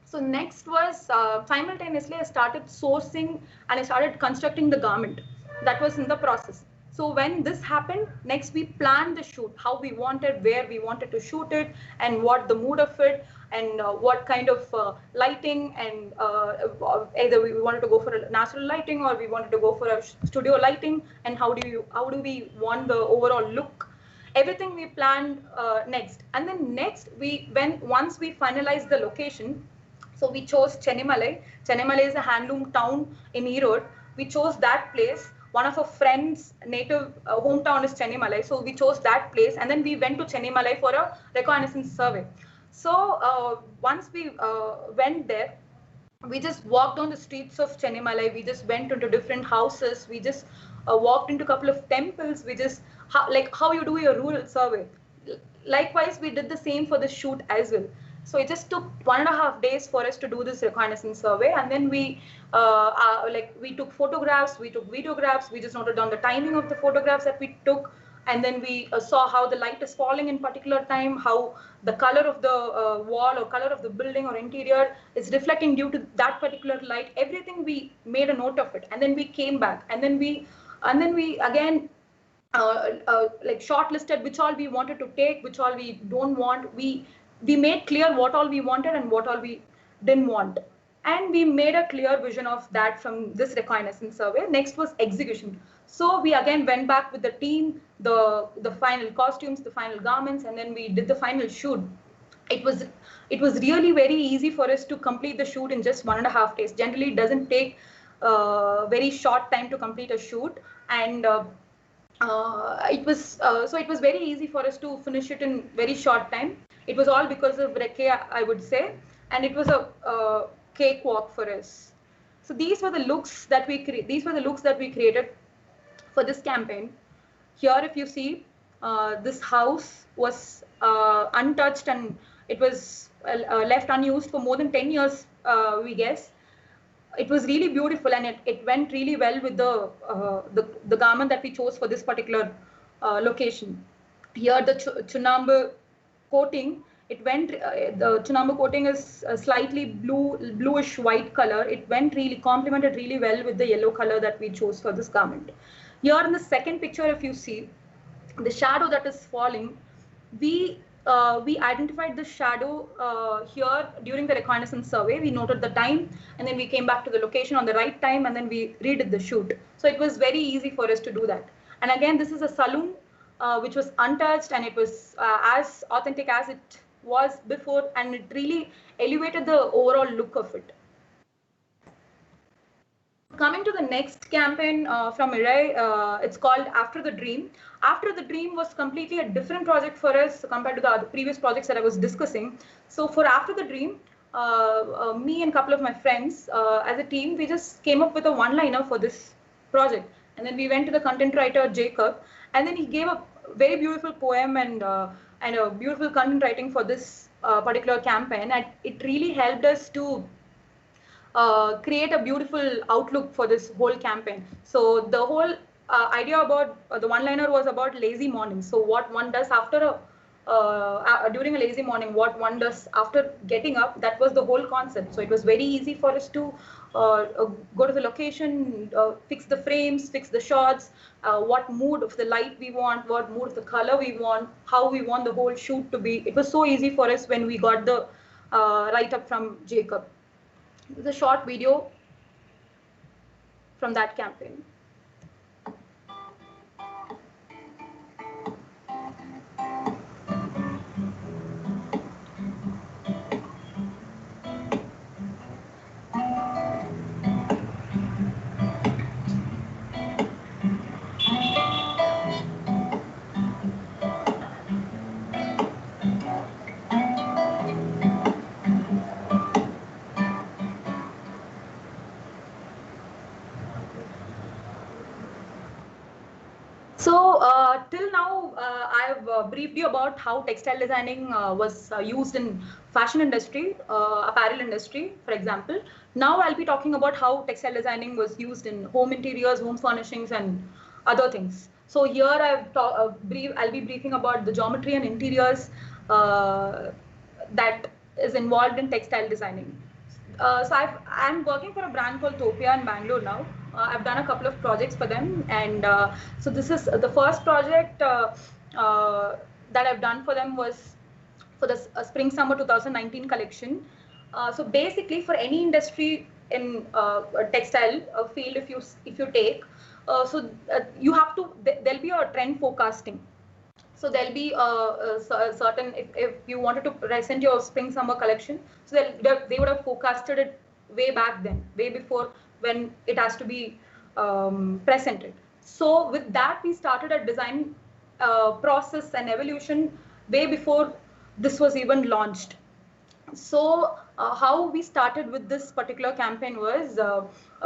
So next was simultaneously I started sourcing and I started constructing the garment. That was in the process. So when this happened, next we planned the shoot, how we wanted, where we wanted to shoot it, and what the mood of it, and what kind of lighting, and either we wanted to go for a natural lighting or we wanted to go for a studio lighting, and how do we want the overall look. Everything we planned next, and then next once we finalized the location, so we chose Chenimalai. Chenimalai is a handloom town in Erode. We chose that place. One of our friends' native hometown is Chenimalai, so we chose that place, and then we went to Chenimalai for a reconnaissance survey. So once we went there, we just walked on the streets of Chenimalai. We just went into different houses. We just walked into a couple of temples. We just like how you do your rural survey. Likewise, we did the same for the shoot as well. So it just took 1.5 days for us to do this reconnaissance survey, and then we took photographs, we took videographs, we just noted down the timing of the photographs that we took, and then we saw how the light is falling in particular time, how the color of the wall or color of the building or interior is reflecting due to that particular light. Everything we made a note of it, and then we came back, and then we again shortlisted which all we wanted to take, which all we don't want. We made clear what all we wanted and what all we didn't want. And we made a clear vision of that from this reconnaissance survey. Next was execution. So we again went back with the team, the final costumes, the final garments, and then we did the final shoot. It was really very easy for us to complete the shoot in just 1.5 days. Generally, it doesn't take very short time to complete a shoot, and it was very easy for us to finish it in very short time. It was all because of Rekha, I would say, and it was a cakewalk for us. So these were the looks that we created for this campaign. Here, if you see, this house was untouched, and it was left unused for more than 10 years, we guess. It was really beautiful, and it went really well with the garment that we chose for this particular location. Here, the chunambu coating It went, the Chinambo coating is a slightly bluish white color. It went really, complemented really well with the yellow color that we chose for this garment. Here in the second picture, if you see, the shadow that is falling, we identified the shadow here during the reconnaissance survey. We noted the time, and then we came back to the location on the right time, and then we redid the shoot. So it was very easy for us to do that. And again, this is a saloon which was untouched, and it was as authentic as it was before, and it really elevated the overall look of it. Coming to the next campaign from Mirai, it's called After the Dream. After the Dream was completely a different project for us compared to the other previous projects that I was discussing. So for After the Dream, me and a couple of my friends as a team, we just came up with a one-liner for this project. And then we went to the content writer, Jacob, and then he gave a very beautiful poem and a beautiful content writing for this particular campaign. And it really helped us to create a beautiful outlook for this whole campaign. So the whole idea about the one-liner was about lazy mornings. So what one does after during a lazy morning, what one does after getting up, that was the whole concept. So it was very easy for us to go to the location, fix the frames, fix the shots, what mood of the light we want, what mood of the color we want, how we want the whole shoot to be. It was so easy for us when we got the write-up from Jacob. The short video from that campaign. So till now, I have briefed you about how textile designing was used in fashion industry, apparel industry, for example. Now I'll be talking about how textile designing was used in home interiors, home furnishings, and other things. So here I'll be briefing about the geometry and interiors that is involved in textile designing. So I'm working for a brand called Topia in Bangalore now. I've done a couple of projects for them, and so this is the first project that I've done for them was for the Spring Summer 2019 collection. So basically, for any industry in textile field, if you take, you have to there'll be a trend forecasting. So there'll be a certain, if you wanted to present your Spring Summer collection, so they would have forecasted it way back then, way before when it has to be presented. So with that, we started a design process and evolution way before this was even launched. So how we started with this particular campaign was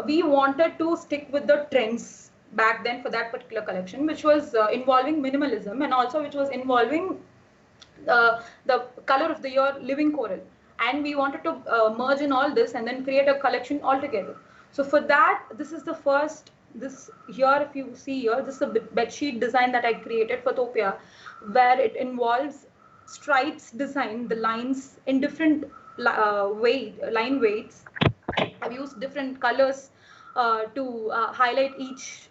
we wanted to stick with the trends back then for that particular collection, which was involving minimalism, and also which was involving the color of the year living coral. And we wanted to merge in all this and then create a collection altogether. So for that, this is the first, here, if you see here, this is a bedsheet design that I created for Topia, where it involves stripes design, the lines in different line weights. I've used different colors to highlight each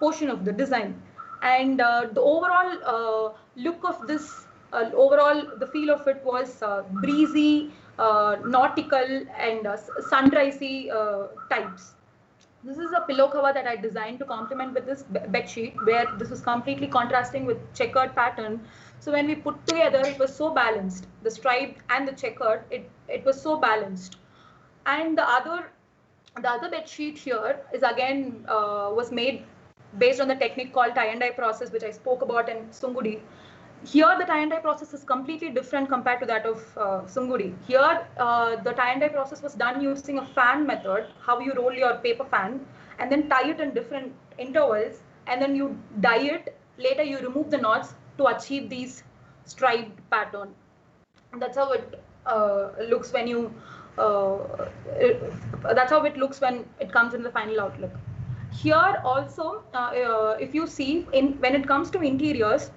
portion of the design. And the overall look of this, overall the feel of it was breezy, nautical, and sunrisey types. This is a pillow cover that I designed to complement with this bed sheet, where this is completely contrasting with checkered pattern. So when we put together, it was so balanced. The striped and the checkered, it was so balanced. And the other bed sheet here is again was made based on the technique called tie and dye process, which I spoke about in Sungudi. Here, the tie and dye process is completely different compared to that of Sungudi. Here, the tie and dye process was done using a fan method, how you roll your paper fan, and then tie it in different intervals, and then you dye it. Later, you remove the knots to achieve these striped pattern. And that's how it looks when you. That's how it looks when it comes in the final outlook. Here also, if you see, when it comes to interiors,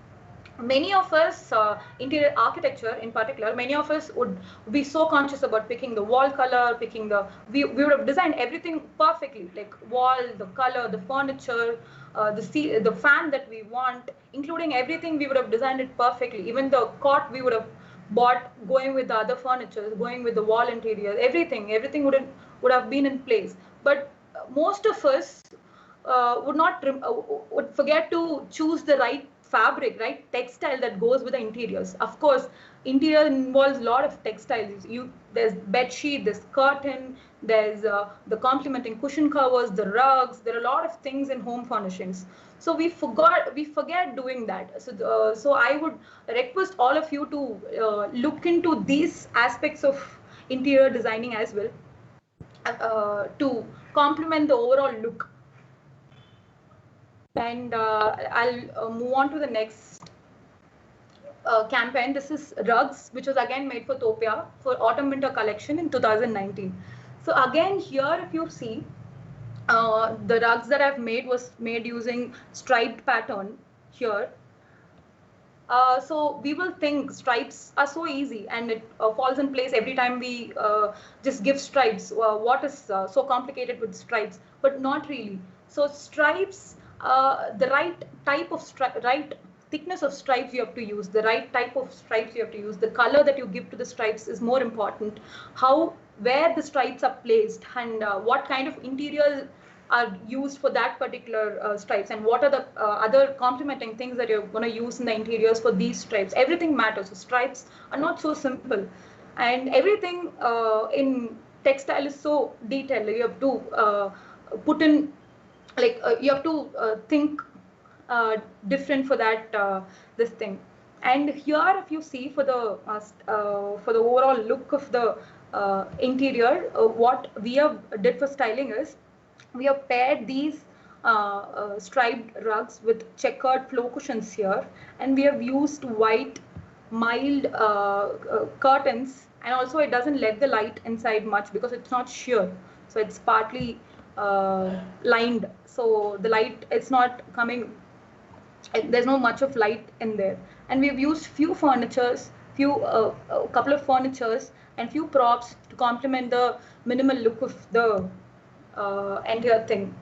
many of us, interior architecture in particular, many of us would be so conscious about picking the wall color, picking the, we would have designed everything perfectly, like wall, the color, the furniture, the fan that we want, including everything, we would have designed it perfectly. Even the cot we would have bought, going with the other furniture, going with the wall interior, everything would have been in place. But most of us would forget to choose the right fabric, right textile that goes with the interiors. Of course, interior involves a lot of textiles. There's bed sheet, there's curtain, there's the complementing cushion covers, the rugs. There are a lot of things in home furnishings. So we forget doing that. So I would request all of you to look into these aspects of interior designing as well, to complement the overall look. And I'll move on to the next campaign. This is rugs, which was again made for Topia for autumn winter collection in 2019. So again here, if you see, the rugs that I've made was made using striped pattern here. So we will think stripes are so easy and it falls in place every time we just give stripes. What is so complicated with stripes? But not really. So stripes, the right type of right thickness of stripes you have to use, the right type of stripes you have to use, the color that you give to the stripes is more important. Where the stripes are placed, and what kind of interiors are used for that particular stripes, and what are the other complementing things that you're going to use in the interiors for these stripes. Everything matters. So stripes are not so simple, and everything in textile is so detailed. You have to put in, like you have to think different for that this thing. And here, if you see, for the overall look of the interior, what we have did for styling is, we have paired these striped rugs with checkered floor cushions here, and we have used white mild curtains, and also it doesn't let the light inside much because it's not sheer, so it's partly lined, so the light is not coming, there's no much of light in there. And we've used few furnitures, a couple of furnitures and few props to complement the minimal look of the entire thing.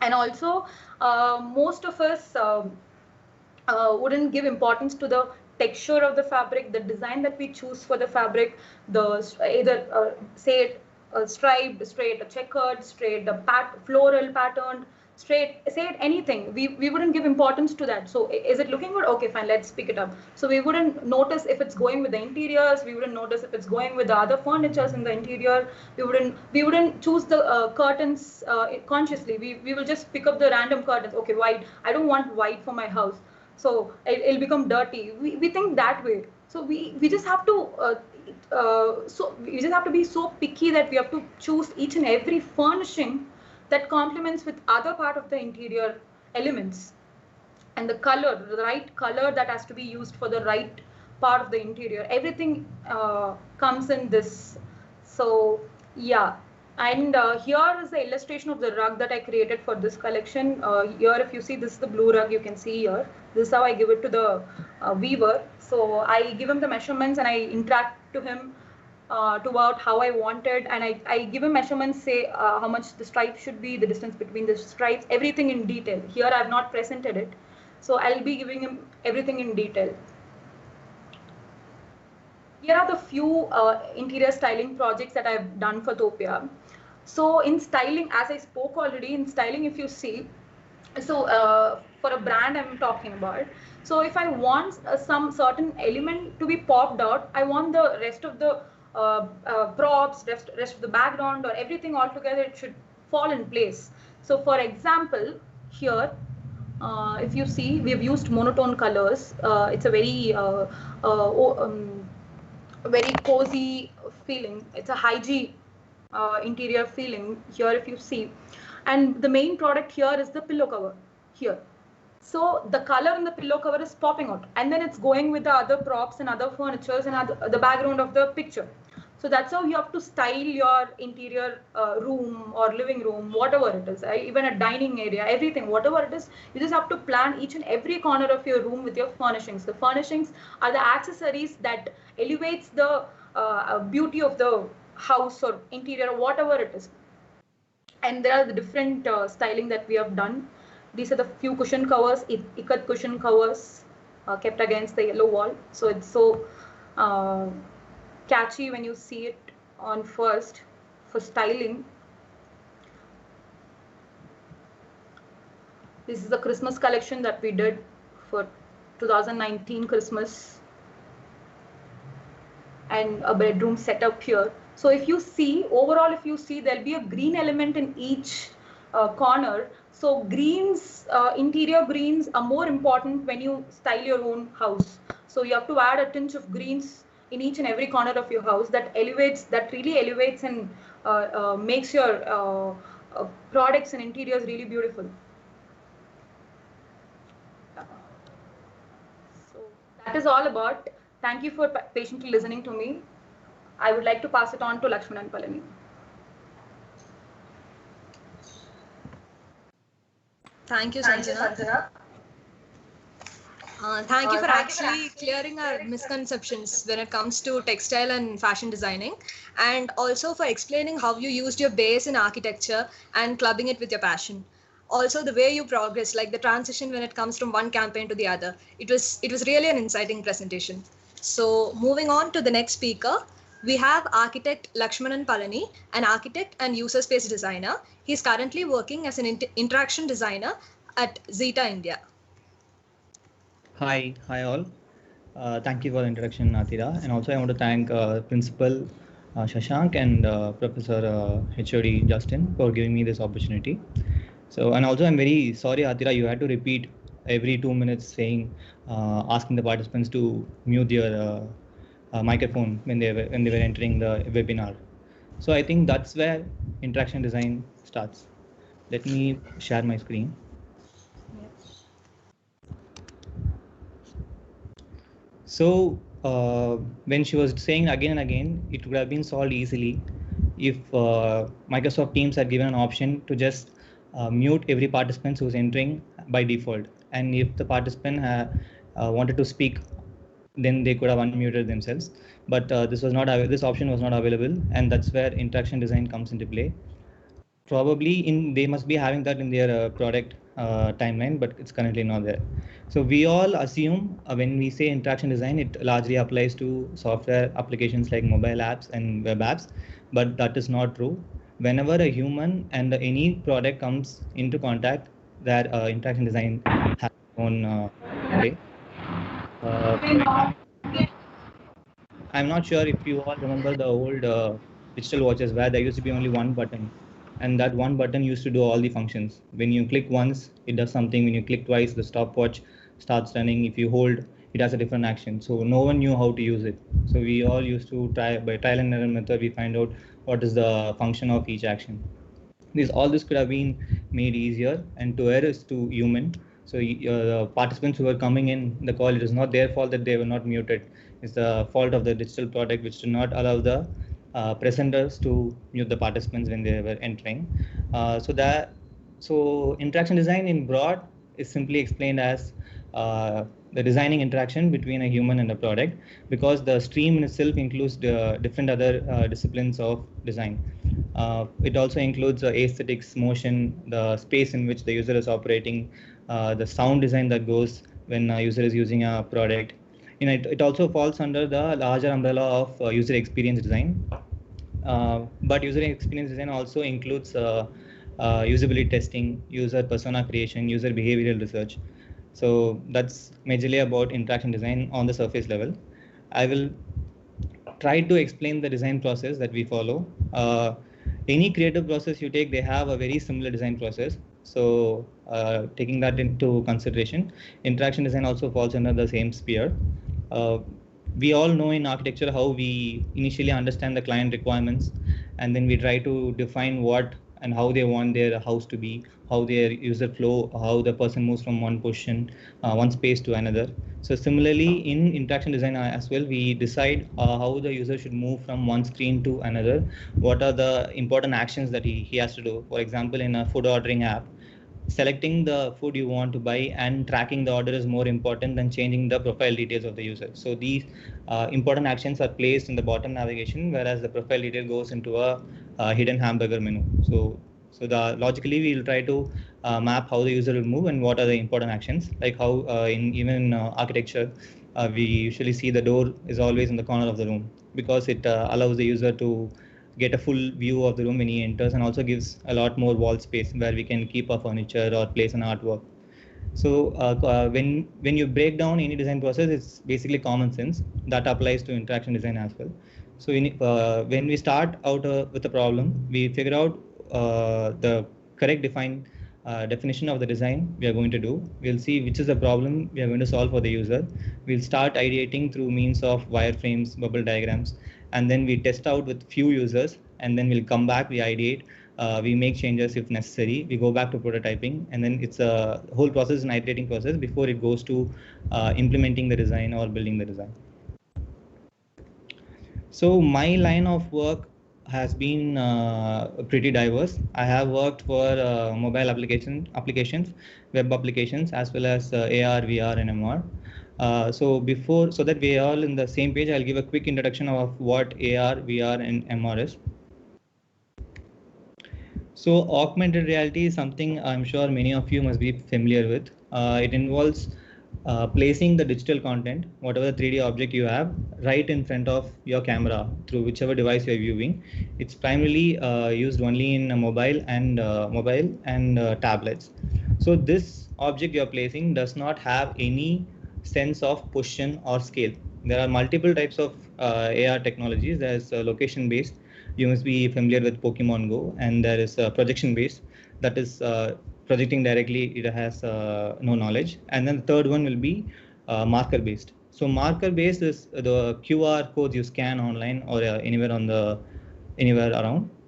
And also most of us wouldn't give importance to the texture of the fabric, the design that we choose for the fabric, either say it striped, straight, a checkered, straight, a floral patterned, straight, say it anything. We wouldn't give importance to that. So is it looking good? Okay, fine, let's pick it up. So we wouldn't notice if it's going with the interiors. We wouldn't notice if it's going with the other furnitures in the interior. We wouldn't choose the curtains consciously. We will just pick up the random curtains. Okay, white. I don't want white for my house, so it'll become dirty. We think that way. So we just have to we just have to be so picky that we have to choose each and every furnishing that complements with other part of the interior elements, and the color, the right color that has to be used for the right part of the interior. Everything comes in this. So yeah, and here is the illustration of the rug that I created for this collection. Here, if you see, this is the blue rug. You can see here. This is how I give it to the weaver. So I give him the measurements and I interact to him to about how I wanted, and I give him measurements, say how much the stripe should be, the distance between the stripes, everything in detail. Here I have not presented it, so I'll be giving him everything in detail. Here are the few interior styling projects that I've done for Topia. So in styling, as I spoke already, in styling, if you see, so for a brand I'm talking about, so if I want some certain element to be popped out, I want the rest of the props, rest of the background, or everything all together, it should fall in place. So for example, here, if you see, we've used monotone colors. It's a very very cozy feeling. It's a hygiene interior feeling here, if you see. And the main product here is the pillow cover here. So the color in the pillow cover is popping out, and then it's going with the other props and other furnitures and the background of the picture. So that's how you have to style your interior room or living room, whatever it is, even a dining area, everything, whatever it is, you just have to plan each and every corner of your room with your furnishings. The furnishings are the accessories that elevates the beauty of the house or interior, or whatever it is. And there are the different styling that we have done. These are the few cushion covers, ikat cushion covers kept against the yellow wall. So it's so catchy when you see it on first for styling. This is the Christmas collection that we did for 2019 Christmas, and a bedroom setup here. So if you see, overall, if you see, there'll be a green element in each corner. So greens, interior greens are more important when you style your own house. So you have to add a tinge of greens in each and every corner of your house. That elevates, that really elevates and makes your products and interiors really beautiful. So that is all about. Thank you for patiently listening to me. I would like to pass it on to Lakshmanan and Palani. Thank you, Sanjana. Thank you for actually clearing our misconceptions when it comes to textile and fashion designing, and also for explaining how you used your base in architecture and clubbing it with your passion. Also, the way you progress, like the transition when it comes from one campaign to the other. It was really an exciting presentation. So moving on to the next speaker, we have architect Lakshmanan Palani, an architect and user space designer. He's currently working as an interaction designer at Zeta India. Hi all. Thank you for the introduction, Atira. And also I want to thank Principal Shashank and Professor HOD Justin for giving me this opportunity. So, and also I'm very sorry, Atira, you had to repeat every 2 minutes saying, asking the participants to mute your microphone when they were entering the webinar. So I think that's where interaction design starts. Let me share my screen. So when she was saying again and again, it would have been solved easily if Microsoft Teams had given an option to just mute every participant who's entering by default. And if the participant wanted to speak, then they could have unmuted themselves. But this option was not available, and that's where interaction design comes into play. Probably they must be having that in their product timeline, but it's currently not there. So we all assume when we say interaction design, it largely applies to software applications like mobile apps and web apps, but that is not true. Whenever a human and any product comes into contact, that interaction design has its own way. I'm not sure if you all remember the old digital watches where there used to be only one button, and that one button used to do all the functions. When you click once, it does something. When you click twice, the stopwatch starts running. If you hold, it has a different action. So no one knew how to use it. So we all used to try by trial and error method. We find out what is the function of each action. All this could have been made easier, and to err is to human. So the participants who were coming in the call, it is not their fault that they were not muted. It's the fault of the digital product which did not allow the presenters to mute the participants when they were entering. So interaction design in broad is simply explained as the designing interaction between a human and a product, because the stream in itself includes the different other disciplines of design. It also includes aesthetics, motion, the space in which the user is operating, the sound design that goes when a user is using a product. It also falls under the larger umbrella of user experience design. But user experience design also includes usability testing, user persona creation, user behavioral research. So that's majorly about interaction design on the surface level. I will try to explain the design process that we follow. Any creative process you take, they have a very similar design process. So taking that into consideration, interaction design also falls under the same sphere. We all know in architecture how we initially understand the client requirements, and then we try to define what and how they want their house to be, how their user flow, how the person moves from one position, one space to another. So similarly, in interaction design as well, we decide how the user should move from one screen to another. What are the important actions that he has to do? For example, in a food ordering app, selecting the food you want to buy and tracking the order is more important than changing the profile details of the user. So these important actions are placed in the bottom navigation, whereas the profile detail goes into a hidden hamburger menu. So logically we will try to map how the user will move and what are the important actions, like how in architecture we usually see the door is always in the corner of the room, because it allows the user to get a full view of the room when he enters, and also gives a lot more wall space where we can keep our furniture or place an artwork. So when you break down any design process, it's basically common sense that applies to interaction design as well. So when we start out with a problem, we figure out the correct definition of the design we are going to do. We'll see which is the problem we are going to solve for the user. We'll start ideating through means of wireframes, bubble diagrams, and then we test out with few users, and then we'll come back, we ideate, we make changes if necessary, we go back to prototyping, and then it's a whole process, an iterating process before it goes to implementing the design or building the design. So my line of work has been pretty diverse. I have worked for mobile applications, web applications, as well as AR, VR, and MR. So that we are all in the same page, I'll give a quick introduction of what AR, VR, and MR is. So augmented reality is something I'm sure many of you must be familiar with. It involves placing the digital content, whatever 3D object you have, right in front of your camera through whichever device you're viewing. It's primarily used only in mobile and tablets. So this object you're placing does not have any sense of position or scale. There are multiple types of AR technologies. There's location based. You must be familiar with Pokemon Go, and there is projection based, that is projecting directly, it has no knowledge. And then the third one will be marker based. So marker based is the QR codes you scan online or anywhere around,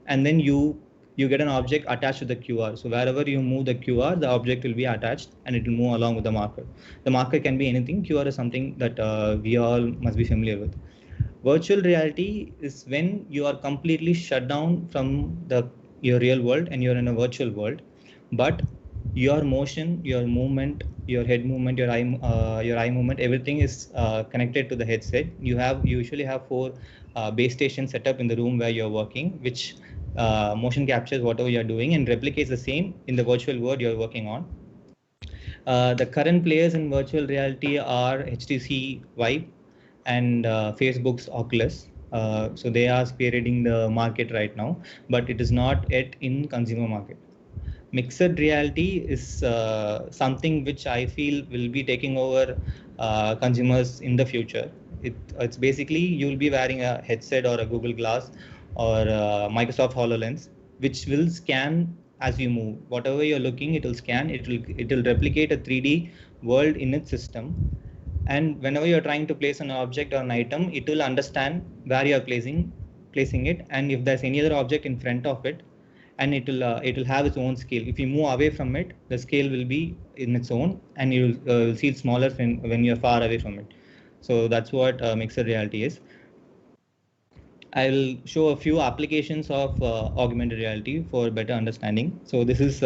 and then you get an object attached to the QR. So wherever you move the QR, the object will be attached and it will move along with the marker. The marker can be anything. QR is something that we all must be familiar with. Virtual reality is when you are completely shut down from your real world and you're in a virtual world, but your motion, your movement, your head movement, your eye movement, everything is connected to the headset. You usually have 4 base stations set up in the room where you're working, which motion captures whatever you're doing and replicates the same in the virtual world you're working on. The current players in virtual reality are HTC Vive and Facebook's Oculus. So they are spearheading the market right now, but it is not yet in consumer market. Mixed reality is something which I feel will be taking over consumers in the future. It's basically you'll be wearing a headset or a Google Glass or Microsoft HoloLens, which will scan as you move. Whatever you're looking, it will scan. It will replicate a 3D world in its system. And whenever you're trying to place an object or an item, it will understand where you're placing it, and if there's any other object in front of it, and it will have its own scale. If you move away from it, the scale will be in its own, and you will see it smaller when you're far away from it. So that's what mixed reality is. I will show a few applications of augmented reality for better understanding. So this is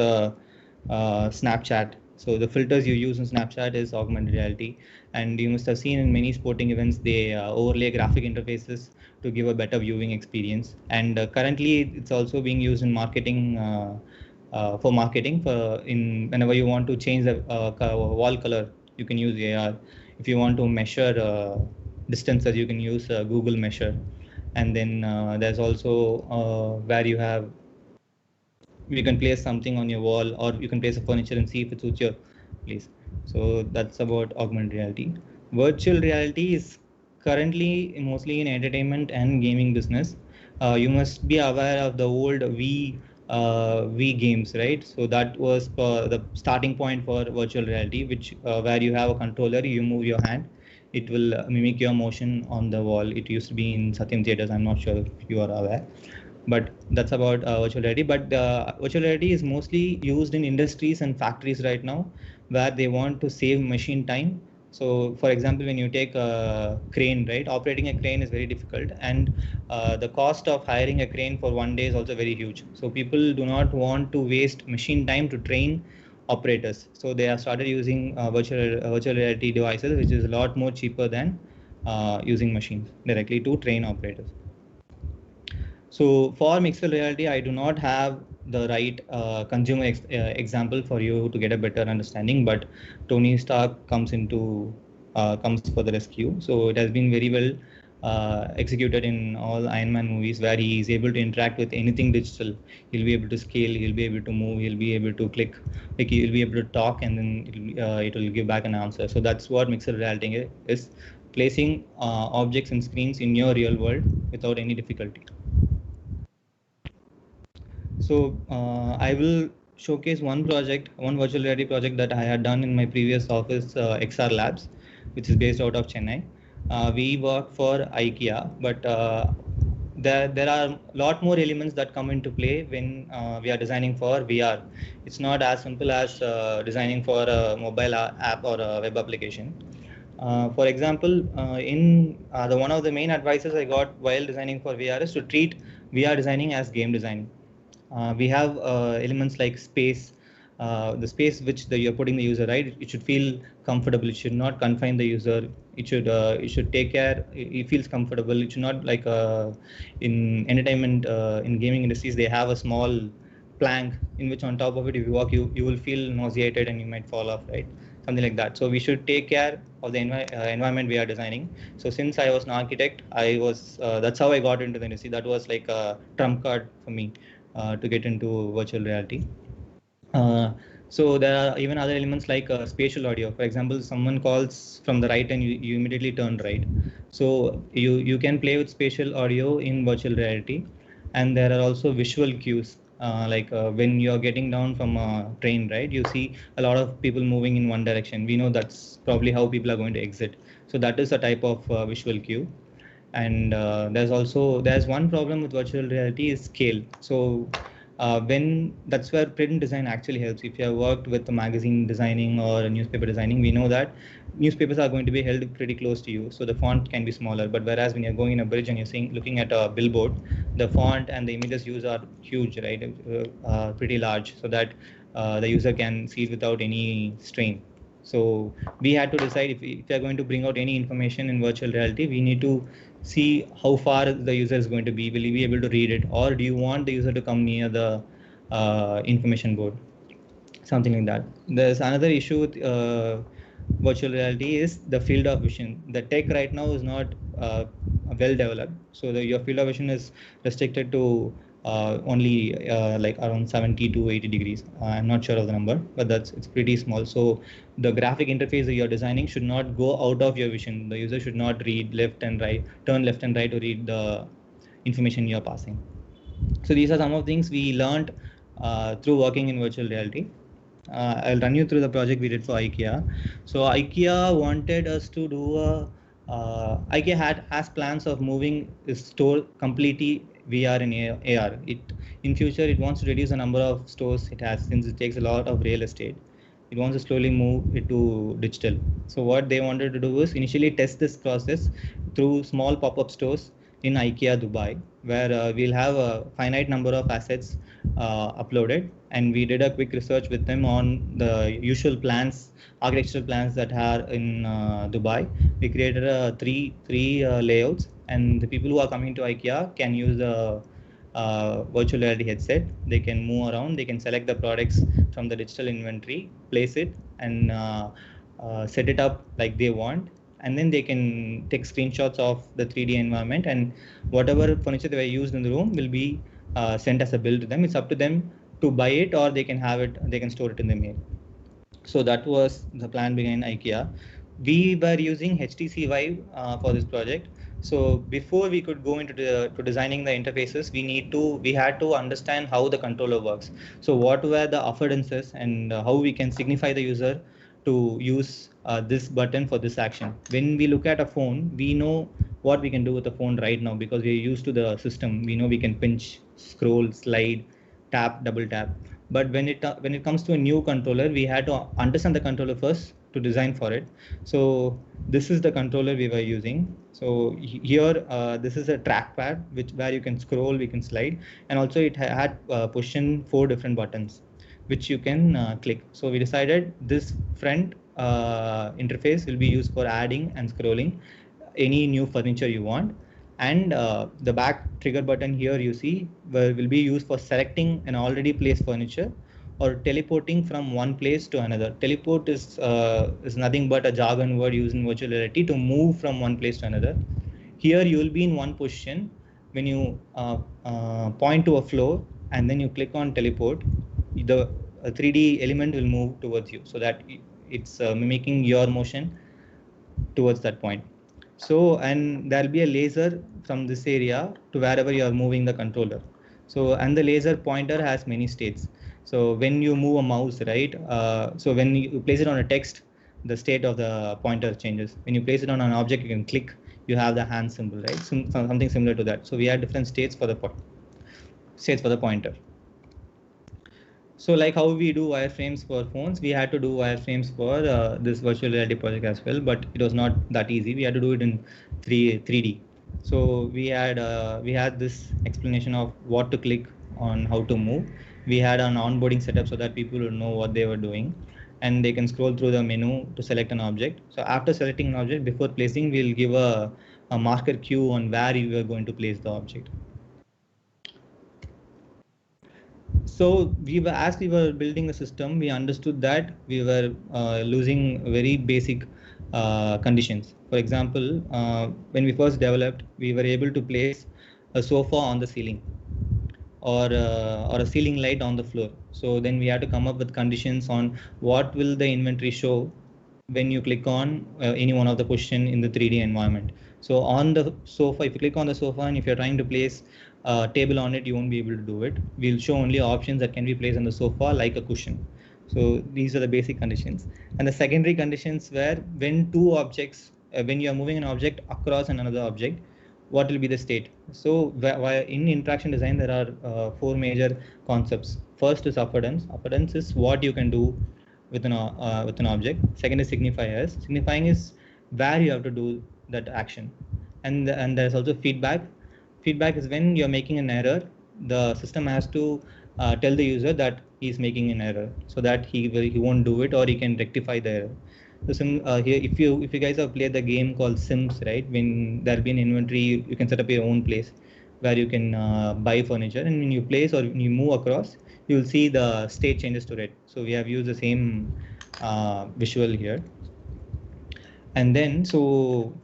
Snapchat. So the filters you use in Snapchat is augmented reality, and you must have seen in many sporting events they overlay graphic interfaces to give a better viewing experience. And currently it's also being used in marketing whenever you want to change the wall color, you can use AR. If you want to measure distances, you can use Google Measure. And then there's also where you can place something on your wall, or you can place a furniture and see if it suits your place. So that's about augmented reality. Virtual reality is currently mostly in entertainment and gaming business. You must be aware of the old Wii games, right? So that was the starting point for virtual reality, which where you have a controller, you move your hand, it will mimic your motion on the wall. It used to be in Satyam theaters. I'm not sure if you are aware. But that's about virtual reality. But virtual reality is mostly used in industries and factories right now, where they want to save machine time. So, for example, when you take a crane, right, operating a crane is very difficult, and the cost of hiring a crane for 1 day is also very huge. So people do not want to waste machine time to train operators. So they have started using virtual reality devices, which is a lot more cheaper than using machines directly to train operators. So for mixed reality, I do not have the right consumer example for you to get a better understanding, but Tony Stark comes for the rescue. So it has been very well executed in all Iron Man movies, where he is able to interact with anything digital. He'll be able to scale, he'll be able to move, he'll be able to click, like he'll be able to talk, and then it will give back an answer. So that's what mixed reality is, placing objects and screens in your real world without any difficulty. So I will showcase one virtual reality project that I had done in my previous office, XR Labs, which is based out of Chennai. We work for IKEA, but there are a lot more elements that come into play when we are designing for VR. It's not as simple as designing for a mobile app or a web application. For example, one of the main advices I got while designing for VR is to treat VR designing as game design. We have elements like space, the space which you're putting the user, right? It should feel comfortable. It should not confine the user. It should take care. It feels comfortable. It should not, like in entertainment, in gaming industries, they have a small plank in which on top of it, if you walk, you will feel nauseated and you might fall off, right? Something like that. So we should take care of the environment we are designing. So since I was an architect, that's how I got into the industry. That was like a trump card for me to get into virtual reality. So there are even other elements like spatial audio. For example, someone calls from the right and you immediately turn right. So you can play with spatial audio in virtual reality. And there are also visual cues. When you're getting down from a train, right, you see a lot of people moving in one direction. We know that's probably how people are going to exit. So that is a type of visual cue. And there's one problem with virtual reality is scale. So that's where print design actually helps. If you have worked with the magazine designing or newspaper designing, we know that newspapers are going to be held pretty close to you, so the font can be smaller. But whereas when you're going in a bridge and you're looking at a billboard, the font and the images used are huge, right? Pretty large, so that the user can see it without any strain. So we had to decide if we are going to bring out any information in virtual reality, we need to see how far the user is going to be. Will he be able to read it, or do you want the user to come near the information board? Something like that. There's another issue with virtual reality is the field of vision. The tech right now is not well developed, so your field of vision is restricted to only like around 70 to 80 degrees. I'm not sure of the number, but it's pretty small. So the graphic interface that you're designing should not go out of your vision. The user should not read left and right, turn left and right to read the information you're passing. So these are some of the things we learned through working in virtual reality. I'll run you through the project we did for IKEA. So IKEA wanted us to do IKEA has plans of moving its store completely VR and AR. In future, it wants to reduce the number of stores it has, since it takes a lot of real estate. It wants to slowly move it to digital. So what they wanted to do was initially test this process through small pop-up stores in IKEA Dubai, where we'll have a finite number of assets uploaded, and we did a quick research with them on the usual plans, architectural plans that are in Dubai. We created three layouts, and the people who are coming to IKEA can use the virtual reality headset. They can move around, they can select the products from the digital inventory, place it, and set it up like they want. And then they can take screenshots of the 3D environment, and whatever furniture they were used in the room will be sent as a bill to them. It's up to them to buy it, or they can have it, they can store it in the mail. So that was the plan behind IKEA. We were using HTC Vive for this project. So before we could go into to designing the interfaces, we had to understand how the controller works. So what were the affordances and how we can signify the user to use this button for this action. When we look at a phone, we know what we can do with the phone right now, because we're used to the system. We know we can pinch, scroll, slide, tap, double tap. But when it comes to a new controller, we had to understand the controller first to design for it. So this is the controller we were using. So here, this is a trackpad where you can scroll, we can slide, and also it had push in 4 different buttons which you can click. So we decided this front interface will be used for adding and scrolling any new furniture you want, and the back trigger button here you see will be used for selecting an already placed furniture or teleporting from one place to another. Teleport is nothing but a jargon word used in virtual reality to move from one place to another. Here you will be in one position. When you point to a floor and then you click on teleport, the 3D element will move towards you, so that it's mimicking your motion towards that point. So, and there'll be a laser from this area to wherever you are moving the controller. So, and the laser pointer has many states. So when you move a mouse, right? So when you place it on a text, the state of the pointer changes. When you place it on an object, you can click, you have the hand symbol, right? Something similar to that. So we had different states for the pointer. So like how we do wireframes for phones, we had to do wireframes for this virtual reality project as well, but it was not that easy. We had to do it in 3D. So we had this explanation of what to click on, how to move. We had an onboarding setup so that people would know what they were doing, and they can scroll through the menu to select an object. So after selecting an object, before placing, we'll give a marker cue on where you are going to place the object. So as we were building the system, we understood that we were losing very basic conditions. For example, when we first developed, we were able to place a sofa on the ceiling, or a ceiling light on the floor. So then we had to come up with conditions on what will the inventory show when you click on any one of the position in the 3D environment. So on the sofa, if you click on the sofa and if you're trying to place a table on it, you won't be able to do it. We'll show only options that can be placed on the sofa like a cushion. So these are the basic conditions. And the secondary conditions were when two objects, when you are moving an object across another object, what will be the state? So in interaction design, there are 4 major concepts. First is affordance. Affordance is what you can do with an object. Second is signifiers. Signifying is where you have to do that action. And there's also feedback. Feedback is when you're making an error, the system has to tell the user that he's making an error, so that he won't do it, or he can rectify the error. So here, if you guys have played the game called Sims, right? When there'll be an inventory, you can set up your own place where you can buy furniture, and when you place or when you move across, you will see the state changes to red. So we have used the same visual here. And then, so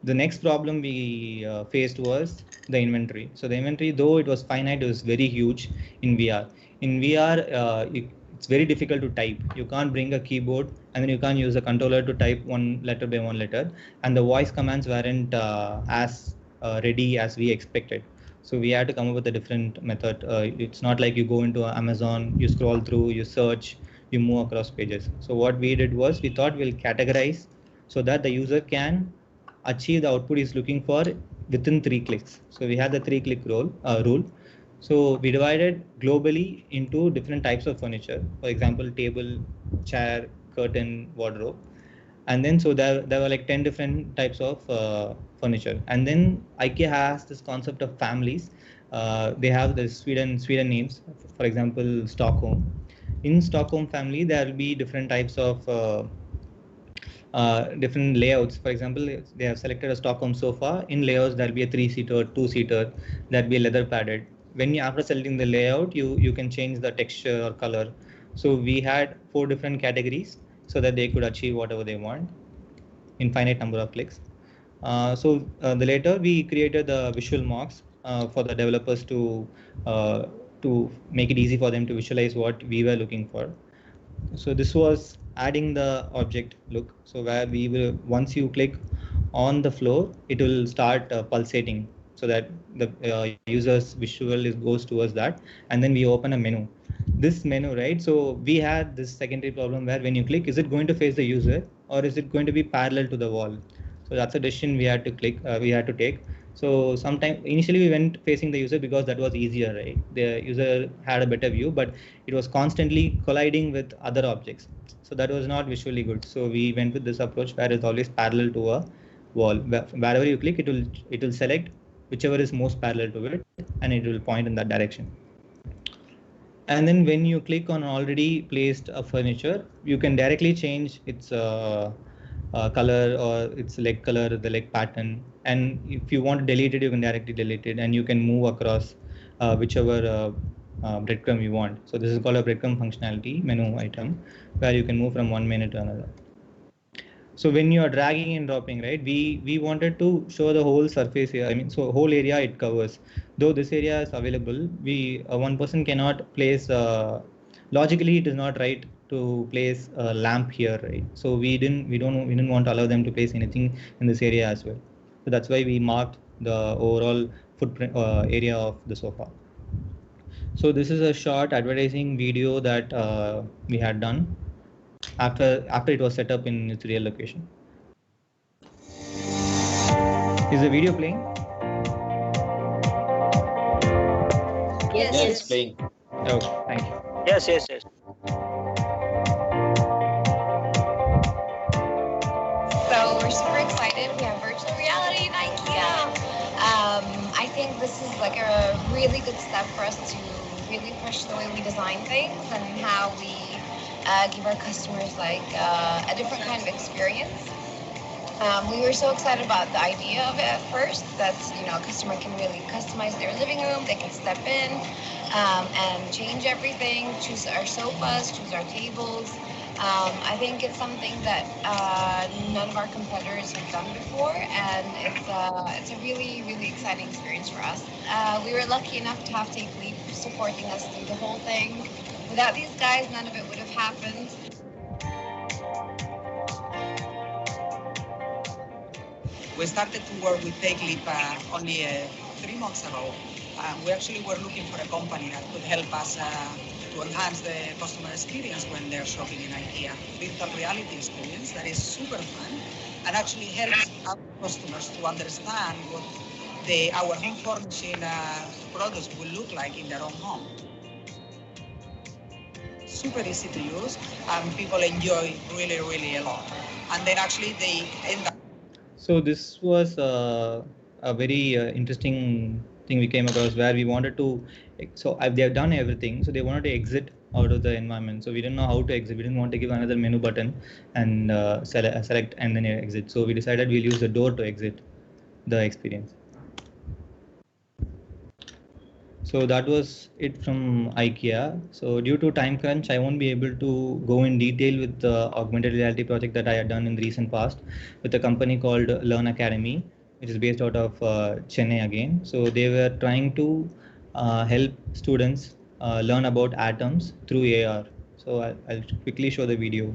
the next problem we faced was the inventory. So the inventory, though it was finite, it was very huge in VR. In VR, it's very difficult to type. You can't bring a keyboard, and then you can't use a controller to type one letter by one letter. And the voice commands weren't as ready as we expected. So we had to come up with a different method. It's not like you go into Amazon, you scroll through, you search, you move across pages. So what we did was, we thought we'll categorize so that the user can achieve the output he's looking for within 3 clicks. So we had the 3-click rule. So we divided globally into different types of furniture. For example, table, chair, curtain, wardrobe. And then so there were like 10 different types of furniture. And then IKEA has this concept of families. They have the Sweden names. For example, Stockholm. In Stockholm family, there will be different types of different layouts. For example, they have selected a Stockholm sofa. In layouts, there'll be a 3-seater, 2-seater, there'll be a leather padded. When you, after selecting the layout, you can change the texture or color. So we had 4 different categories so that they could achieve whatever they want in finite number of clicks. Later we created the visual mocks for the developers to make it easy for them to visualize what we were looking for. So this was adding the object look. So where we will, once you click on the floor, it will start pulsating, so that the user's visual goes towards that. And then we open a menu. This menu, right? So we had this secondary problem where when you click, is it going to face the user or is it going to be parallel to the wall? So that's a decision we had to take. So initially we went facing the user because that was easier, right? The user had a better view, but it was constantly colliding with other objects. So that was not visually good. So we went with this approach where it's always parallel to a wall. Wherever you click, it will select whichever is most parallel to it, and it will point in that direction. And then when you click on already placed furniture, you can directly change its color or its leg color, the leg pattern. And if you want to delete it, you can directly delete it, and you can move across whichever breadcrumb you want. So this is called a breadcrumb functionality menu item, where you can move from one menu to another. So when you are dragging and dropping, right, we wanted to show the whole surface here. I mean, so whole area it covers. Though this area is available, one person cannot place. Logically, it is not right to place a lamp here, right? So we didn't want to allow them to place anything in this area as well. So that's why we marked the overall footprint area of the sofa. So this is a short advertising video that we had done after it was set up in its real location. Is the video playing? Yes. Yes, playing. Okay, thank you. Yes, yes, yes. So we're super excited. We have virtual reality in IKEA. I think this is like a really good step for us to really push the way we design things and how we give our customers like a different kind of experience. We were so excited about the idea of it at first that, you know, a customer can really customize their living room. They can step in and change everything, choose our sofas, choose our tables. I think it's something that none of our competitors have done before, and it's a really, really exciting experience for us. We were lucky enough to have Take Leap supporting us through the whole thing. Without these guys, none of it would have happened. We started to work with Take Leap only 3 months ago. We actually were looking for a company that could help us to enhance the customer experience when they're shopping in IKEA. Virtual reality experience that is super fun and actually helps our customers to understand what our home furnishing products will look like in their own home. Super easy to use and people enjoy really, really a lot. And then actually they end up. So this was a very interesting thing we came across where we wanted to, so they have done everything, so they wanted to exit out of the environment. So we didn't know how to exit. We didn't want to give another menu button and select and then exit. So we decided we'll use the door to exit the experience. So that was it from IKEA. So due to time crunch, I won't be able to go in detail with the augmented reality project that I had done in the recent past with a company called Learn Academy, which is based out of Chennai again. So they were trying to help students learn about atoms through AR. So I'll quickly show the video.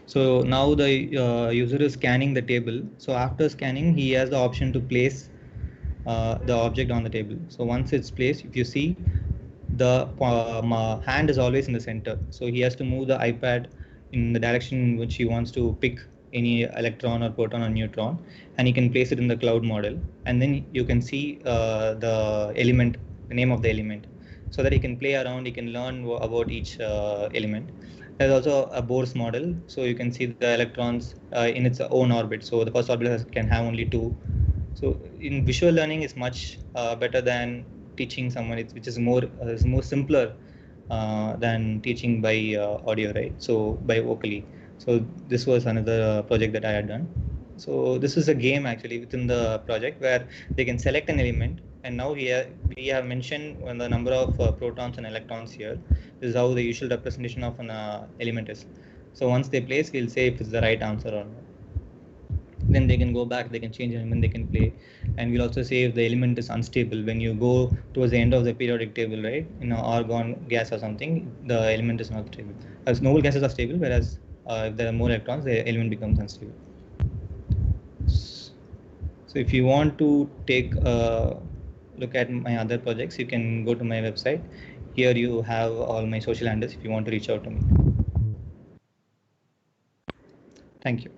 So now the user is scanning the table. So after scanning, he has the option to place the object on the table. So once it's placed, if you see, the hand is always in the center. So he has to move the iPad in the direction in which he wants to pick any electron or proton or neutron, and he can place it in the cloud model. And then you can see the element, the name of the element, so that he can play around, he can learn about each element. There's also a Bohr's model, so you can see the electrons in its own orbit. So the first orbit can have only 2. So in visual learning is much better than teaching someone, which is more simpler than teaching by audio, right? So by vocally. So this was another project that I had done. So this is a game actually within the project where they can select an element, and now here we have mentioned the number of protons and electrons here. This is how the usual representation of an element is. So once they place, we'll say if it's the right answer or not. Then they can go back, they can change the element, they can play, and we'll also say if the element is unstable. When you go towards the end of the periodic table, right, in an argon gas or something, the element is not stable. As noble gases are stable, whereas if there are more electrons, the element becomes unstable. So if you want to take a look at my other projects, you can go to my website. here you have all my social handles if you want to reach out to me. Thank you.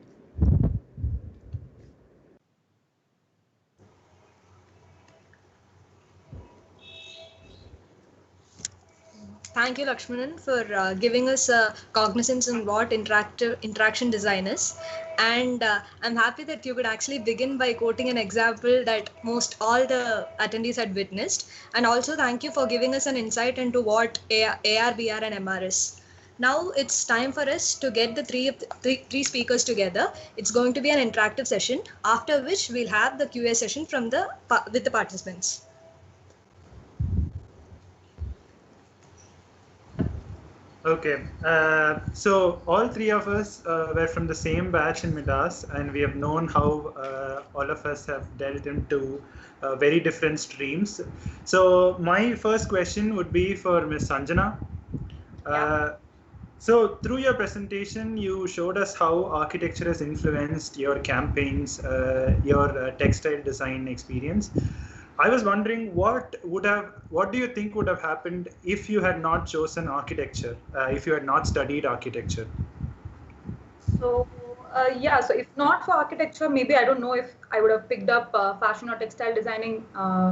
Thank you, Lakshmanan, for giving us cognizance on what interaction design is. And I'm happy that you could actually begin by quoting an example that most all the attendees had witnessed. And also thank you for giving us an insight into what AR, VR, and MR is. Now it's time for us to get the three speakers together. It's going to be an interactive session, after which we'll have the QA session with the participants. Okay, so all three of us were from the same batch in MIDAS, and we have known how all of us have delved into very different streams. So my first question would be for Ms. Sanjana. So through your presentation, you showed us how architecture has influenced your campaigns, your textile design experience. I was wondering what do you think would have happened if you had not chosen architecture, if you had not studied architecture? So yeah, so if not for architecture, maybe I don't know if I would have picked up fashion or textile designing